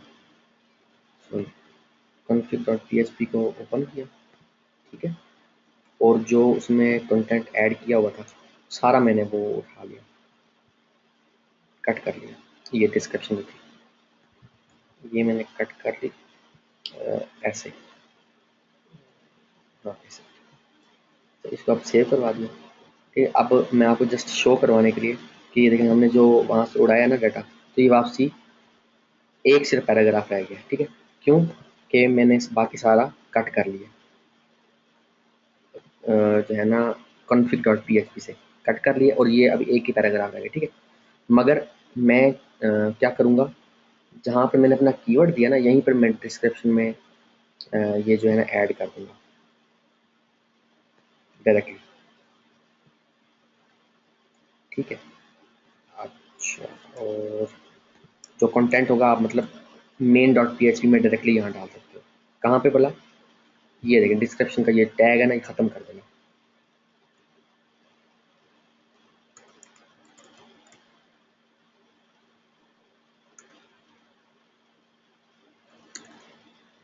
[SPEAKER 1] sorry config dot php को ओपन किया। ठीक है, और जो उसमें कंटेंट ऐड किया हुआ था सारा मैंने वो उठा लिया, कट कर लिया। ये डिस्क्रिप्शन थी, ये मैंने कट कर ली ऐसे। हाँ ऐसे, तो इसको अब सेव करवा दिया। ठीक है, अब मैं आपको जस्ट शो करवाने के लिए कि ये देखें हमने जो वहाँ से उड़ाया ना डाटा, तो ये वापसी एक सिर्फ पैराग्राफ रह गया। ठीक है, क्यों कि मैंने बाकी सारा कट कर लिया, जो है ना कॉन्फ़िग डॉट php से कट कर लिया, और ये अभी एक ही पैराग्राफ रह गया। ठीक है, मगर मैं क्या करूँगा, जहाँ पे मैंने अपना कीवर्ड दिया ना यहीं पर मैं डिस्क्रिप्शन में ये जो है ना ऐड कर दूँगा डायरेक्टली। ठीक है, अच्छा, और जो कंटेंट होगा आप मतलब मेन डॉट php में डायरेक्टली यहाँ डाल सकते हो। कहाँ पे बोला, ये देखिए डिस्क्रिप्शन का ये टैग है ना, ये ख़त्म कर देना।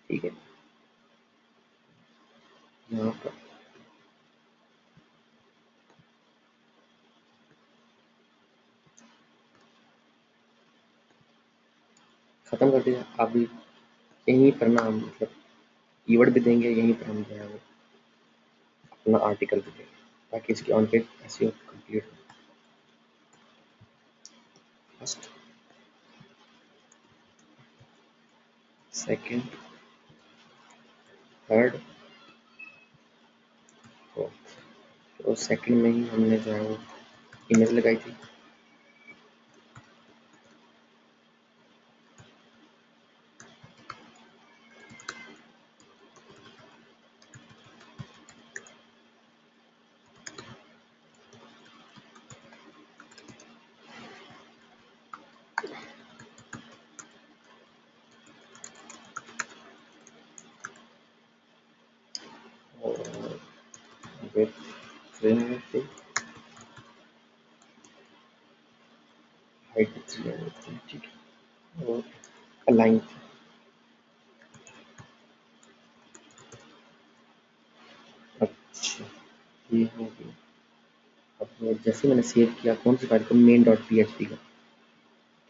[SPEAKER 1] ठीक है, यहाँ पर ख़त्म कर दिया। अभी यहीं पर ना हम मतलब कीवर्ड भी देंगे, यहीं पर हम जो है वो अपना आर्टिकल भी देंगे, ताकि इसकी ऑन पेज एसईओ कंप्लीट हो। First, second, third, fourth. तो सेकंड में ही हमने जो है वो इमेज लगाई थी। और वेब फ्रेमवर्क पे हाइट 300 थी। ठीक है, और अलाइन थी। अच्छा, ये हो गया। अब जैसे मैंने सेव किया कौन सी फाइल को, मेन डॉट php का।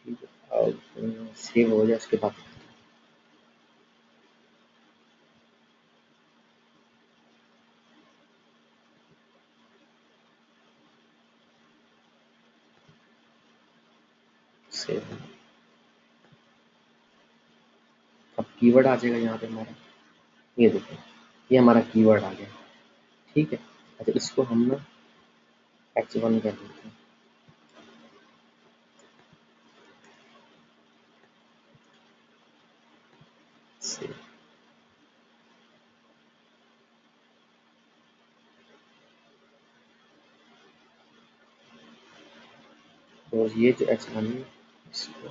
[SPEAKER 1] ठीक है, अब सेव हो जाए उसके बाद सेव। अब कीवर्ड आ जाएगा यहाँ पे हमारा, ये देखो ये हमारा कीवर्ड आ गया। ठीक है, अच्छा इसको हम ना H1 कर देते हैं। सेव, और ये जो H1 है इसको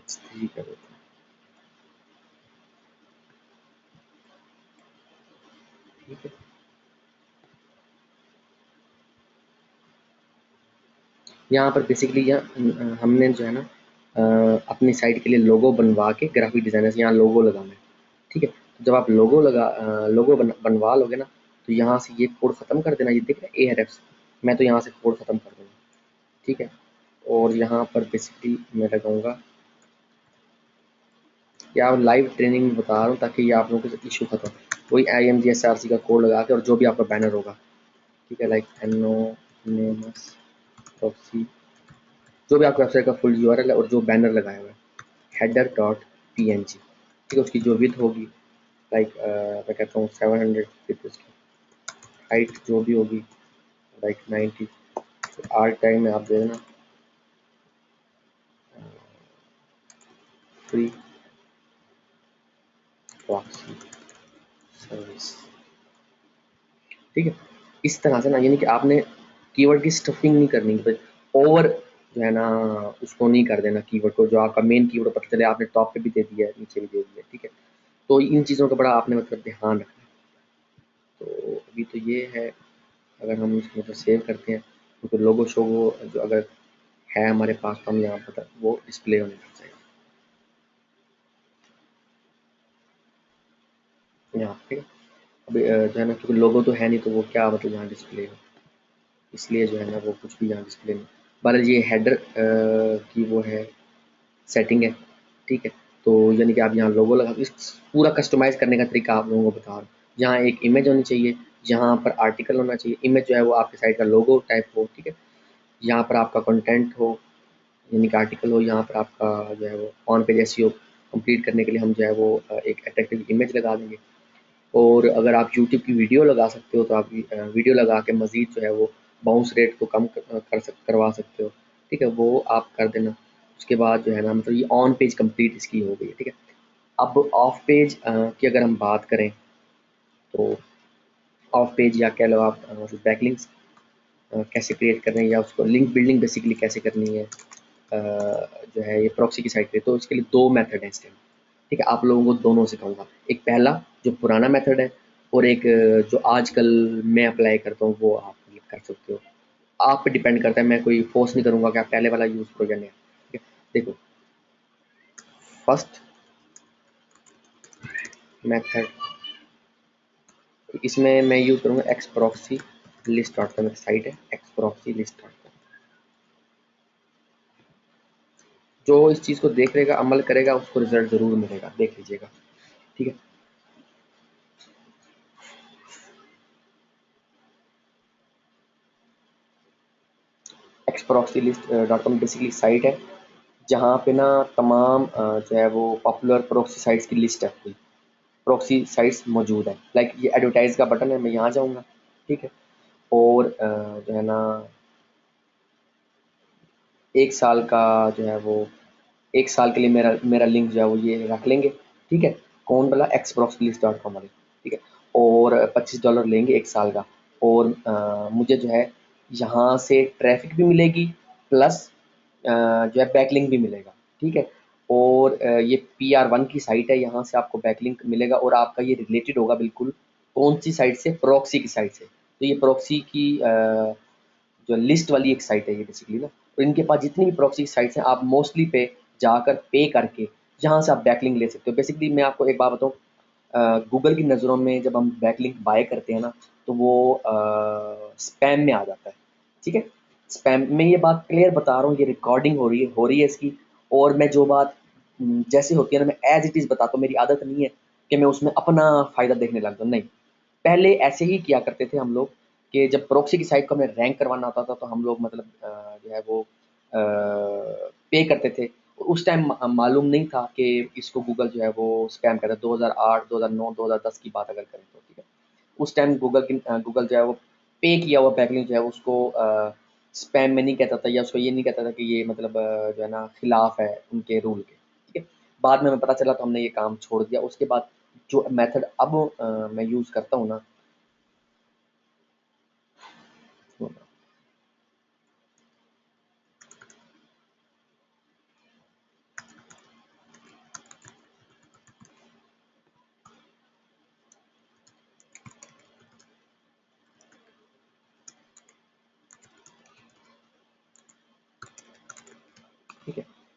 [SPEAKER 1] H3 कर देते हैं, ठीक है। यहाँ पर बेसिकली यहाँ हमने जो है ना अपनी साइट के लिए लोगो बनवा के ग्राफिक डिज़ाइनर से यहाँ लोगो लगाना है, ठीक है। तो जब आप लोगो बनवा लोगे ना, तो यहाँ से ये कोड ख़त्म कर देना, ये दिख रहा है ARFs, मैं तो यहाँ से कोड ख़त्म कर दूँगा, ठीक है। और यहाँ पर बेसिकली मैं लगाऊँगा, या लाइव ट्रेनिंग बता रहा हूँ ताकि ये आप लोगों के इशू खत्म, वही IMGSRC का कोड लगा के, और जो भी आपका बैनर होगा, ठीक है, लाइक एनोनिमस प्रॉक्सी, जो भी आपकी वेबसाइट का फुल URL है और जो बैनर लगाया हुआ है, header.png, ठीक है। उसकी जो विड्थ होगी, लाइक मैं कहता हूँ 700 फिट, उसकी हाइट जो भी होगी लाइक 90, तो आर्ट टाइम में आप दे देना फ्री प्रॉक्सी सर्विस, ठीक है। इस तरह से ना, यानी कि आपने कीवर्ड की स्टफिंग नहीं करनी, ओवर जो है ना उसको नहीं कर देना कीवर्ड को, जो आपका मेन कीवर्ड पता चले आपने टॉप पे भी दे दिया है, नीचे भी दे दिया है, ठीक है। तो इन चीज़ों का बड़ा आपने मतलब ध्यान रखना है। तो अभी तो ये है, अगर हम इसको मतलब सेव करते हैं तो लोगो शोगो जो अगर है हमारे पास, तो हम यहाँ पर वो डिस्प्ले होने लग जाएगा यहाँ पे। अभी जो है ना, क्योंकि लोगो तो है नहीं, तो वो क्या मतलब यहाँ डिस्प्ले हो, इसलिए जो है ना वो कुछ भी यहाँ डिस्प्ले नहीं। बहरहाल ये हेडर की वो है सेटिंग है, ठीक है। तो यानी कि आप यहाँ लोगो लगा, इस पूरा कस्टमाइज़ करने का तरीका आप लोगों को बता रहा हूँ। यहाँ एक इमेज होनी चाहिए, यहाँ पर आर्टिकल होना चाहिए, इमेज जो है वो आपकी साइट का लोगो टाइप हो, ठीक है। यहाँ पर आपका कंटेंट हो, यानी कि आर्टिकल हो, यहाँ पर आपका जो है वो ऑन पेज एसईओ कंप्लीट करने के लिए हम जो है वो एक अट्रैक्टिव इमेज लगा देंगे। और अगर आप यूट्यूब की वीडियो लगा सकते हो, तो आप वीडियो लगा के मज़ीद जो है वो बाउंस रेट को कम करवा सकते हो, ठीक है, वो आप कर देना। उसके बाद जो है ना मतलब ये ऑन पेज कंप्लीट इसकी हो गई है, ठीक है। अब ऑफ पेज की अगर हम बात करें, तो ऑफ पेज या कह लो आप मतलब बैकलिंक्स कैसे क्रिएट करने हैं, या उसको लिंक बिल्डिंग बेसिकली कैसे करनी है जो है ये प्रॉक्सी की साइट पे, तो इसके लिए दो मेथड हैं इसके, ठीक है। आप लोगों को दोनों सिखाऊंगा, एक पहला जो पुराना मेथड है, और एक जो आजकल मैं अप्लाई करता हूँ, वो आप मतलब कर सकते हो। आप पे डिपेंड करता है, मैं कोई फोर्स नहीं करूँगा कि आप पहले वाला यूज़ करो या नहीं, ठीक है। देखो, फर्स्ट मेथड इसमें मैं यूज़ करूँगा एक्सप्रॉक्सी लिस्ट डॉट कॉम, एक साइट है एक्सप्रॉक्सी लिस्ट डॉट कॉम। जो इस चीज़ को देख लेगा, अमल करेगा, उसको रिजल्ट ज़रूर मिलेगा, देख लीजिएगा, ठीक है। Xproxy list dot com basically site है जहाँ पे ना तमाम जो है वो पॉपुलर प्रॉक्सी साइट्स की लिस्ट है, पूरी प्रॉक्सी साइट्स मौजूद है। लाइक ये एडवर्टाइज का बटन है, मैं यहाँ जाऊँगा, ठीक है। और जो है ना 1 साल का जो है वो 1 साल के लिए मेरा मेरा लिंक जो है वो ये रख लेंगे, ठीक है। कौन वाला xproxlist.com वाले, ठीक है। और $25 लेंगे 1 साल का, और मुझे जो है यहाँ से ट्रैफिक भी मिलेगी, प्लस जो है बैकलिंक भी मिलेगा, ठीक है। और ये PR1 की साइट है, यहाँ से आपको बैकलिंक मिलेगा, और आपका ये रिलेटेड होगा बिल्कुल कौन सी साइट से, प्रॉक्सी की साइट से। तो ये प्रॉक्सी की जो लिस्ट वाली एक साइट है ये बेसिकली ना, तो इनके पास जितनी भी प्रॉक्सी साइट्स हैं, आप मोस्टली पे जाकर पे करके यहाँ से आप बैकलिंक ले सकते हो। बेसिकली मैं आपको एक बात बताऊँ, गूगल की नज़रों में जब हम बैकलिंक बाय करते हैं ना, तो वो स्पैम में आ जाता है, ठीक है। स्पैम में, ये बात क्लियर बता रहा हूँ, ये रिकॉर्डिंग हो रही है इसकी, और मैं जो बात जैसे होती है ना, मैं एज इट इज़ बताता हूँ। मेरी आदत नहीं है कि मैं उसमें अपना फ़ायदा देखने लगता हूँ, नहीं। पहले ऐसे ही किया करते थे हम लोग, कि जब प्रॉक्सी की साइट को हमें रैंक करवाना होता था, तो हम लोग मतलब जो है वो पे करते थे। उस टाइम मालूम नहीं था कि इसको गूगल जो है वो स्पैम करता है। 2008, 2009, 2010 की बात अगर करें तो, ठीक है। उस टाइम गूगल जो है वो पे किया हुआ बैकलिंक जो है उसको स्पैम में नहीं कहता था, या उसको ये नहीं कहता था कि ये मतलब जो है ना खिलाफ है उनके रूल के, ठीक है। बाद में हमें पता चला, तो हमने ये काम छोड़ दिया। उसके बाद जो मेथड अब मैं यूज़ करता हूँ ना,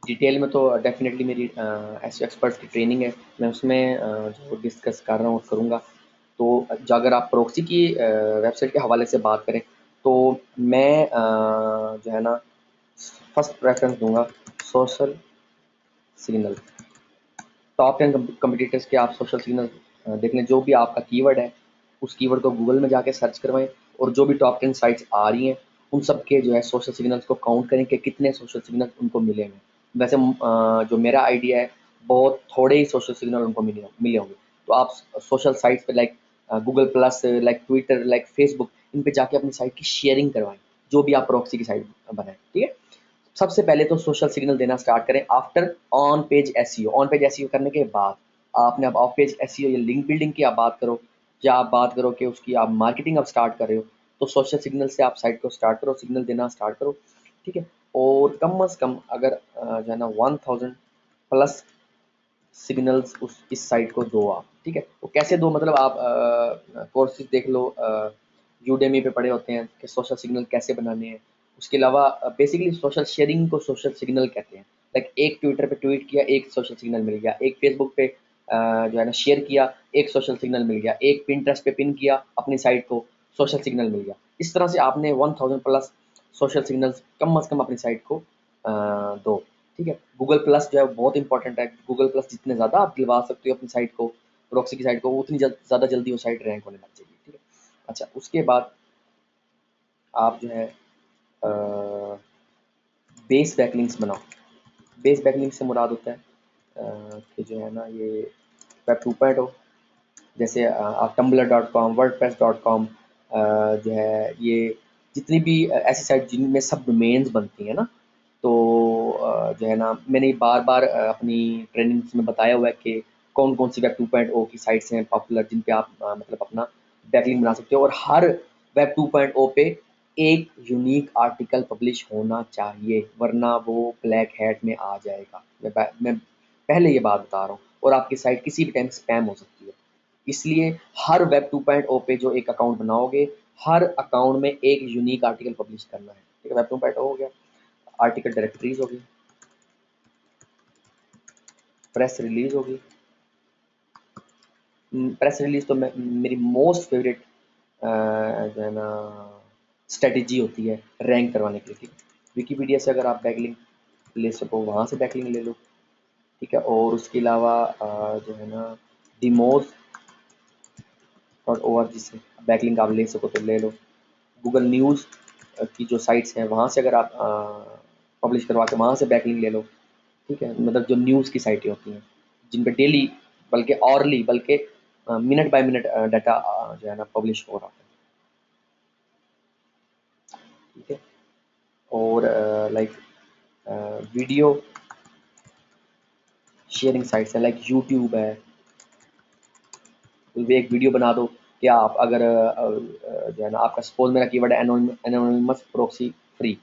[SPEAKER 1] डिटेल में तो डेफिनेटली मेरी एसईओ एक्सपर्ट की ट्रेनिंग है, मैं उसमें जो डिस्कस कर रहा हूँ करूँगा। तो जो अगर आप प्रॉक्सी की वेबसाइट के हवाले से बात करें तो मैं जो है ना फर्स्ट प्रेफरेंस दूंगा सोशल सिग्नल। टॉप 10 कंपटीटर्स के आप सोशल सिग्नल देख लें, जो भी आपका कीवर्ड है उस कीवर्ड को गूगल में जाके सर्च करवाएं और जो भी टॉप 10 साइट्स आ रही हैं उन सब के जो है सोशल सिग्नल्स को काउंट करें कि कितने सोशल सिग्नल उनको मिले हैं। वैसे जो मेरा आइडिया है बहुत थोड़े ही सोशल सिग्नल उनको मिले होंगे। तो आप सोशल साइट्स पे like Google plus, like Twitter, like Facebook, इन पे जाके अपनी साइट की शेयरिंग करवाएं, जो भी आप प्रॉक्सी की साइट बनाएं। ठीक है, सबसे पहले तो सोशल सिग्नल देना स्टार्ट करें after on page SEO. On page SEO करने के बाद आपने अब ऑफ पेज एसईओ या लिंक बिल्डिंग की आप बात करो, या आप बात करो कि उसकी आप मार्केटिंग अब स्टार्ट कर रहे हो, तो सोशल सिग्नल से आप साइट को स्टार्ट करो, सिग्नल देना स्टार्ट करो। ठीक है, और कम अज़ कम अगर जो है ना 1000 प्लस सिग्नल्स उस इस साइट को दो आप। ठीक है, तो कैसे दो, मतलब आप कोर्सेज देख लो, यूडेमी पे पढ़े होते हैं कि सोशल सिग्नल कैसे बनाने हैं। उसके अलावा बेसिकली सोशल शेयरिंग को सोशल सिग्नल कहते हैं। लाइक एक ट्विटर पे ट्वीट किया, एक सोशल सिग्नल मिल गया, एक फेसबुक पे जो है ना शेयर किया, एक सोशल सिग्नल मिल गया, एक पिंटरेस्ट पे पिन किया अपनी साइट को, सोशल सिग्नल मिल गया। इस तरह से आपने 1000 प्लस सोशल सिग्नल्स कम अज़ कम अपनी साइट को दो। ठीक है, गूगल प्लस जो है बहुत इंपॉर्टेंट है। गूगल प्लस जितने ज़्यादा आप दिलवा सकते हो अपनी साइट को, प्रॉक्सी की साइट को, उतनी ज़्यादा जल्दी वो साइट रैंक होने लग जाएगी। ठीक है, अच्छा उसके बाद आप जो है बेस बैकलिंक्स बनाओ। बेस बैकलिंक से मुराद होता है कि जो है ना ये वेब 2.0, जैसे आप tumblr.com, wordpress.com जो है ये जितनी भी ऐसी साइट जिनमें सब डोमेन्स बनती हैं ना, तो जो है ना मैंने बार बार अपनी ट्रेनिंग्स में बताया हुआ है कि कौन कौन सी वेब 2.0 की साइट्स हैं पॉपुलर, जिन पे आप मतलब अपना बैकलिंक बना सकते हो। और हर वेब 2.0 पे एक यूनिक आर्टिकल पब्लिश होना चाहिए, वरना वो ब्लैक हैट में आ जाएगा। मैं पहले ये बात बता रहा हूँ, और आपकी साइट किसी भी टाइम स्पैम हो सकती है। इसलिए हर वेब 2.0 पे जो एक अकाउंट बनाओगे, हर अकाउंट में एक यूनिक आर्टिकल पब्लिश करना है। ठीक है, वेब 2.0 हो गया। आर्टिकल डायरेक्टरीज होगी, प्रेस रिलीज होगी। प्रेस रिलीज तो मेरी मोस्ट फेवरेट जो है ना स्ट्रेटजी होती है रैंक करवाने के लिए। विकीपीडिया से अगर आप बैकलिंक ले सको वहाँ से बैकलिंक ले लो। ठीक है, और उसके अलावा जो है ना demos.org से बैकलिंक आप ले सको तो ले लो। गूगल न्यूज़ की जो साइट्स हैं वहाँ से अगर आप पब्लिश करवा के वहाँ से बैकलिंक ले लो। ठीक है, मतलब जो न्यूज़ की साइटें होती हैं जिन पे डेली बल्कि आवरली बल्कि मिनट बाय मिनट डाटा जो है ना पब्लिश हो रहा है। ठीक है, और लाइक वीडियो शेयरिंग साइट्स है, लाइक यूट्यूब है। तो एक वीडियो बना दो कि आप अगर जो है ना आपका सपोज मेरा कीवर्ड है एनोनिमस प्रॉक्सी फ्री,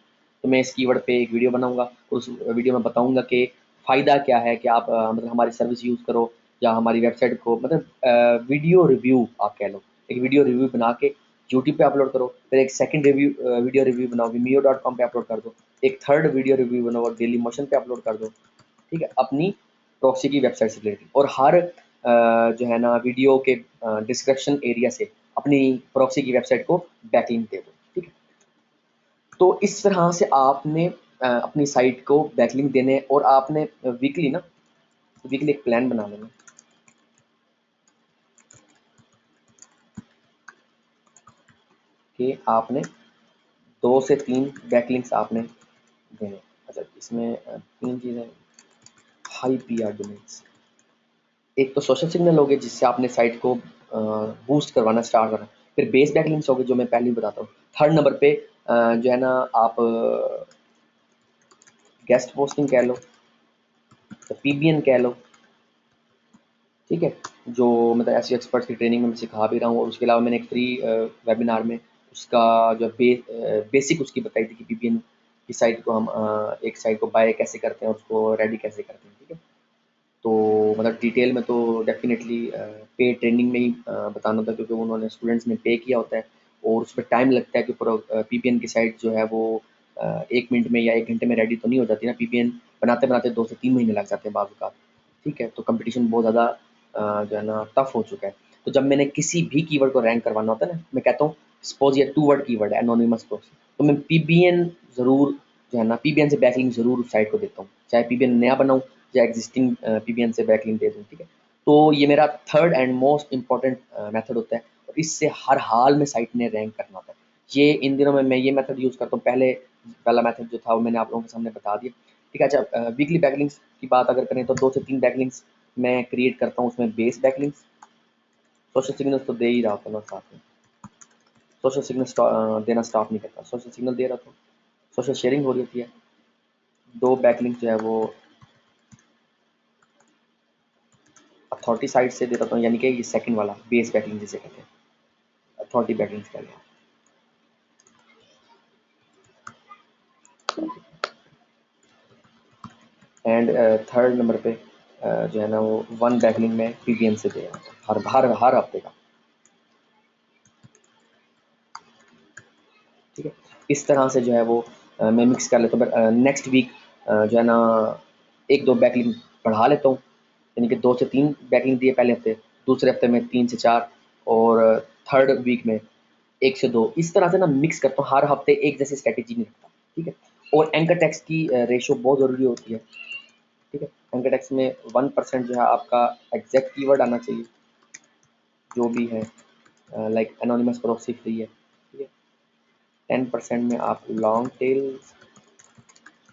[SPEAKER 1] तो मैं इस कीवर्ड पे एक वीडियो बनाऊंगा। उस वीडियो में बताऊंगा कि फ़ायदा क्या है कि आप मतलब हमारी सर्विस यूज़ करो या हमारी वेबसाइट को, मतलब वीडियो रिव्यू आप कह लो। एक वीडियो रिव्यू बना के यूट्यूब पे अपलोड करो, फिर एक सेकंड वीडियो रिव्यू बनाओ vimeo.com पे अपलोड कर दो, एक थर्ड वीडियो रिव्यू बनाओ डेली मोशन पे अपलोड कर दो। ठीक है, अपनी प्रॉक्सी की वेबसाइट से रिलेटेड। और हर जो है ना वीडियो के डिस्क्रिप्शन एरिया से अपनी प्रॉक्सी की वेबसाइट को बैकलिंक दे दो। ठीक है, तो इस तरह से आपने अपनी साइट को बैकलिंक देने, और आपने वीकली एक प्लान बना लेना कि आपने 2 से 3 बैकलिंक्स आपने देने। अच्छा, इसमें 3 चीज़ें, हाई पीआर डोमेन्स, एक तो सोशल सिग्नल हो गए जिससे आपने साइट को बूस्ट करवाना स्टार्ट करना, फिर बेस बैकलिंक्स हो गए जो मैं पहले ही बताता हूँ। थर्ड नंबर पे जो है ना आप गेस्ट पोस्टिंग कह लो, तो पीबीएन कह लो। ठीक है, जो मतलब ऐसे एक्सपर्ट्स की ट्रेनिंग में मैं सिखा भी रहा हूँ, और उसके अलावा मैंने एक फ्री वेबिनार में उसका जो बेसिक उसकी बताई थी कि पीबीएन की साइट को हम एक साइट को बाय कैसे करते हैं और उसको रेडी कैसे करते हैं। ठीक है, तो मतलब डिटेल में तो डेफिनेटली पे ट्रेनिंग में ही बताना होता है, क्योंकि उन्होंने स्टूडेंट्स ने पे किया होता है और उस पर टाइम लगता है कि पीपीएन की साइट जो है वो 1 मिनट में या 1 घंटे में रेडी तो नहीं हो जाती ना। पीपीएन बनाते बनाते 2 से 3 महीने लग जाते हैं बाज़ औक़ात, ठीक है। तो कंपटीशन बहुत ज़्यादा जो है ना टफ हो चुका है। तो जब मैंने किसी भी कीवर्ड को रैंक करवाना होता है ना, मैं कहता हूँ सपोज़ ये 2 वर्ड कीवर्ड है एनोनिमस प्रॉक्सी, तो मैं पीबीएन ज़रूर जो है ना पीबीएन से बैकलिंक ज़रूर उस साइट को देता हूँ, चाहे पीबीएन नया बनाऊँ या एग्जिस्टिंग पीबीएन से बैकलिंक दे दूँ, ठीक है। तो ये मेरा third and most important method होता है और इससे हर हाल में साइट ने रैंक करना होता है। ये इन दिनों में मैं ये मेथड यूज़ करता हूँ, पहला मेथड जो था वो मैंने आप लोगों के सामने बता दिया, ठीक है। अच्छा, वीकली बैकलिंक्स की बात अगर करें तो 2 से 3 बैकलिंक्स मैं क्रिएट करता हूँ, उसमें बेस बैकलिंक्स, सोशल सिग्नल्स तो दे ही रहा होता मैं साथ में, सोशल सिग्नल देना स्टॉप नहीं करता, सोशल सिग्नल दे रहा था, सोशल शेयरिंग हो रही होती है, 2 बैकलिंक जो है वो अथॉरिटी साइट से दे रहा हूँ, यानी कि ये सेकंड वाला बेस बैकलिंक जिसे कहते हैं, अथॉरिटी बैकलिंक्स का गया। एंड थर्ड नंबर पे जो है ना वो 1 बैकलिंक में पीबीएन से दे रहा हूँ हर हफ्ते का, ठीक है। इस तरह से जो है वो मैं मिक्स कर लेता हूँ, बट नेक्स्ट वीक जो है ना 1-2 बैकलिंक बढ़ा लेता हूँ, यानी कि 2 से 3 बैकलिंक दिए पहले हफ्ते, दूसरे हफ्ते में 3 से 4 और थर्ड वीक में 1 से 2, इस तरह से ना मिक्स करता हूँ, हर हफ्ते एक जैसी स्ट्रैटेजी नहीं रखता, ठीक है। और एंकर टेक्स्ट की रेशो बहुत ज़रूरी होती है, ठीक है। एंकर टेक्स्ट में 1% जो है आपका एग्जैक्ट कीवर्ड आना चाहिए, जो भी है, लाइक एनोनिमस प्रॉक्सी फ्री है, ठीक है। 10% में आप लॉन्ग टेल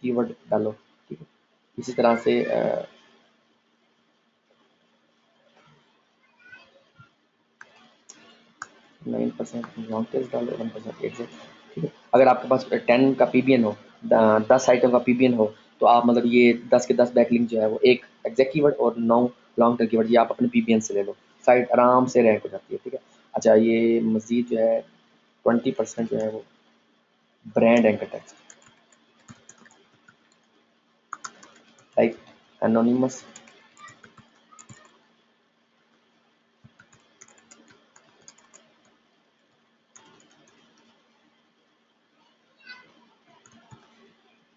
[SPEAKER 1] कीवर्ड डालो, ठीक है। इसी तरह से 9% लॉन्ग टेल डालो, 1% एग्जैक्ट, ठीक है। अगर आपके पास 10 का पीबीएन हो, 10 आइटम का पीबीएन हो, तो आप मतलब ये 10 के 10 बैकलिंक जो है वो एक एग्जैक्ट कीवर्ड और 9 लॉन्ग टेल कीवर्ड, ये आप अपने पीबीएन से ले लो, साइट आराम से रैंक हो जाती है, ठीक है। अच्छा, ये मज़ीद जो है 20% जो है वो brand anchor text, like anonymous,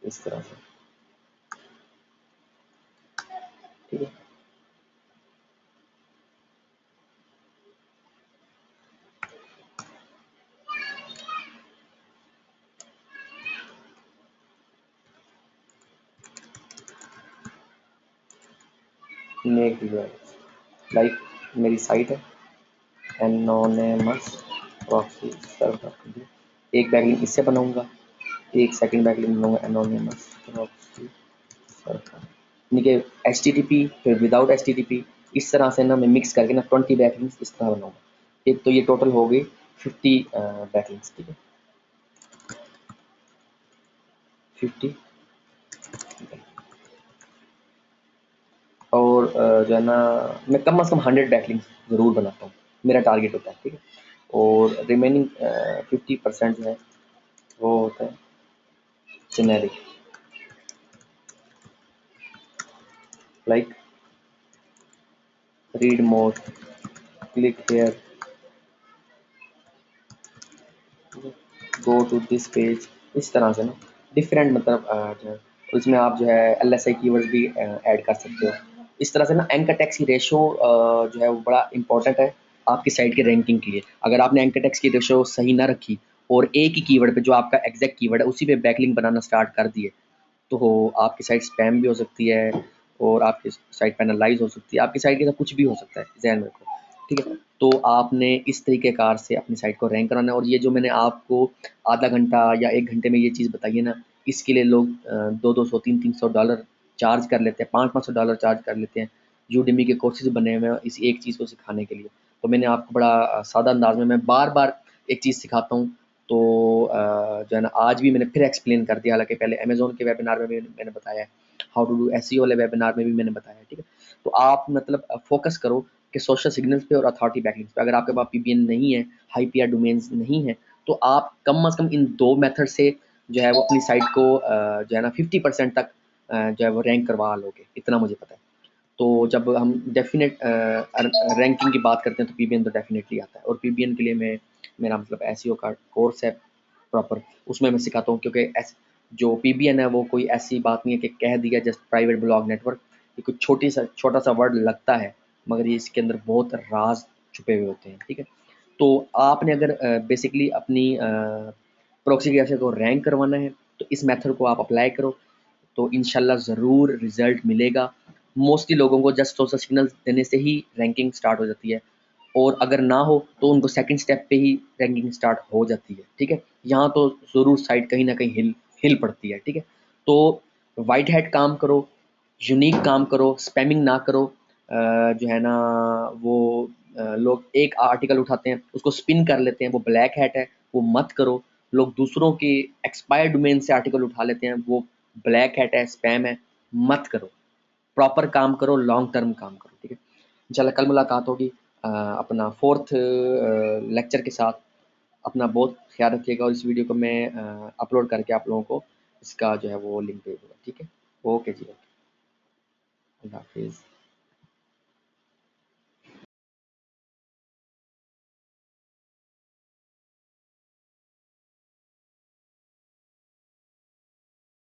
[SPEAKER 1] इस तरह से, ठीक है। मेक लाइक मेरी साइट है एनोनिमस प्रॉक्सी सर्वर, एक बैकलिंक इससे बनाऊंगा, एक सेकंड बैकलिंक बनाऊंगा एनोनिमस प्रॉक्सी सर्वर, यानी कि एचटीटीपी फिर विदाउट एचटीटीपी, इस तरह से ना मैं मिक्स करके ना 20 बैकलिंक्स इस तरह बनाऊंगा। एक तो ये टोटल हो गई 50 बैकलिंक्स, ठीक है, 50। और जो है ना मैं कम से कम 100 बैकलिंक्स ज़रूर बनाता हूँ, मेरा टारगेट होता है, ठीक है। और रिमेनिंग 50% जो है वो होता है generic, like read more, click here, go to this page, इस तरह से ना डिफरेंट मतलब जो है उसमें आप जो है एलएसआई कीवर्ड्स भी ऐड कर सकते हो। इस तरह से ना एंकर टेक्स्ट की रेशो जो है वो बड़ा इंपॉर्टेंट है आपकी साइट की रैंकिंग के लिए। अगर आपने एंकर टेक्स्ट की रेशो सही ना रखी और एक ही कीवर्ड पे जो आपका एग्जैक्ट कीवर्ड है उसी पे बैकलिंक बनाना स्टार्ट कर दिए, तो आपकी साइट स्पैम भी हो सकती है और आपकी साइट पेनलाइज हो सकती है, आपकी साइट के साथ कुछ भी हो सकता है, ध्यान रखो, ठीक है। तो आपने इस तरीके कार से अपनी साइट को रैंक कराना है। और ये जो मैंने आपको आधा घंटा या 1 घंटे में ये चीज़ बताई है ना, इसके लिए लोग 200-200 300-300 डॉलर चार्ज कर लेते हैं, 500-500 डॉलर चार्ज कर लेते हैं। यूडेमी के कोर्सेज बने हुए हैं इस एक चीज़ को सिखाने के लिए। तो मैंने आपको बड़ा सादा अंदाज में मैं बार बार एक चीज़ सिखाता हूँ, तो जो है ना आज भी मैंने फिर एक्सप्लेन कर दिया, हालांकि पहले अमेज़न के वेबिनार में भी मैंने बताया है, हाउ टू डू एसईओ वाले वेबिनार में भी मैंने बताया है, ठीक है। तो आप मतलब फोकस करो कि सोशल सिग्नल्स पे और अथॉरिटी बैकलिंक्स पे। अगर आपके पास पीबीएन नहीं है, हाई पीआर डोमेन्स नहीं है, तो आप कम से कम इन 2 मेथड से जो है वो अपनी साइट को जो है ना 50% तक जो है वो रैंक करवा लोगे, इतना मुझे पता है। तो जब हम डेफिनेट रैंकिंग की बात करते हैं तो पीबीएन तो डेफिनेटली आता है, और पीबीएन के लिए मैं मेरा मतलब एसईओ का कोर्स है प्रॉपर, उसमें मैं सिखाता हूँ, क्योंकि जो पीबीएन है वो कोई ऐसी बात नहीं है कि कह दिया जस्ट प्राइवेट ब्लॉग नेटवर्क, ये कुछ छोटा सा वर्ड लगता है, मगर ये इसके अंदर बहुत राज छुपे हुए होते हैं, ठीक है। तो आपने अगर बेसिकली अपनी प्रॉक्सी की वेबसाइट को रैंक करवाना है तो इस मेथड को आप अप्लाई करो, तो इंशाल्लाह ज़रूर रिजल्ट मिलेगा। मोस्टली लोगों को जस्ट सोशल सिग्नल देने से ही रैंकिंग स्टार्ट हो जाती है, और अगर ना हो तो उनको सेकंड स्टेप पे ही रैंकिंग स्टार्ट हो जाती है, ठीक है। यहाँ तो ज़रूर साइट कहीं ना कहीं हिल हिल पड़ती है, ठीक है। तो वाइट हैट काम करो, यूनिक काम करो, स्पैमिंग ना करो। जो है ना वो लोग एक आर्टिकल उठाते हैं उसको स्पिन कर लेते हैं, वो ब्लैक हैट है, वो मत करो। लोग दूसरों के एक्सपायर्ड डोमेन से आर्टिकल उठा लेते हैं, वो ब्लैक हैट है, स्पैम है, मत करो। प्रॉपर काम करो, लॉन्ग टर्म काम करो, ठीक है। इंशाल्लाह कल मुलाकात होगी अपना फोर्थ लेक्चर के साथ। अपना बहुत ख्याल रखिएगा, और इस वीडियो को मैं अपलोड करके आप लोगों को इसका जो है वो लिंक भेज दूँगा, ठीक है। ओके जी, ओके, अल्लाह हाफिज़।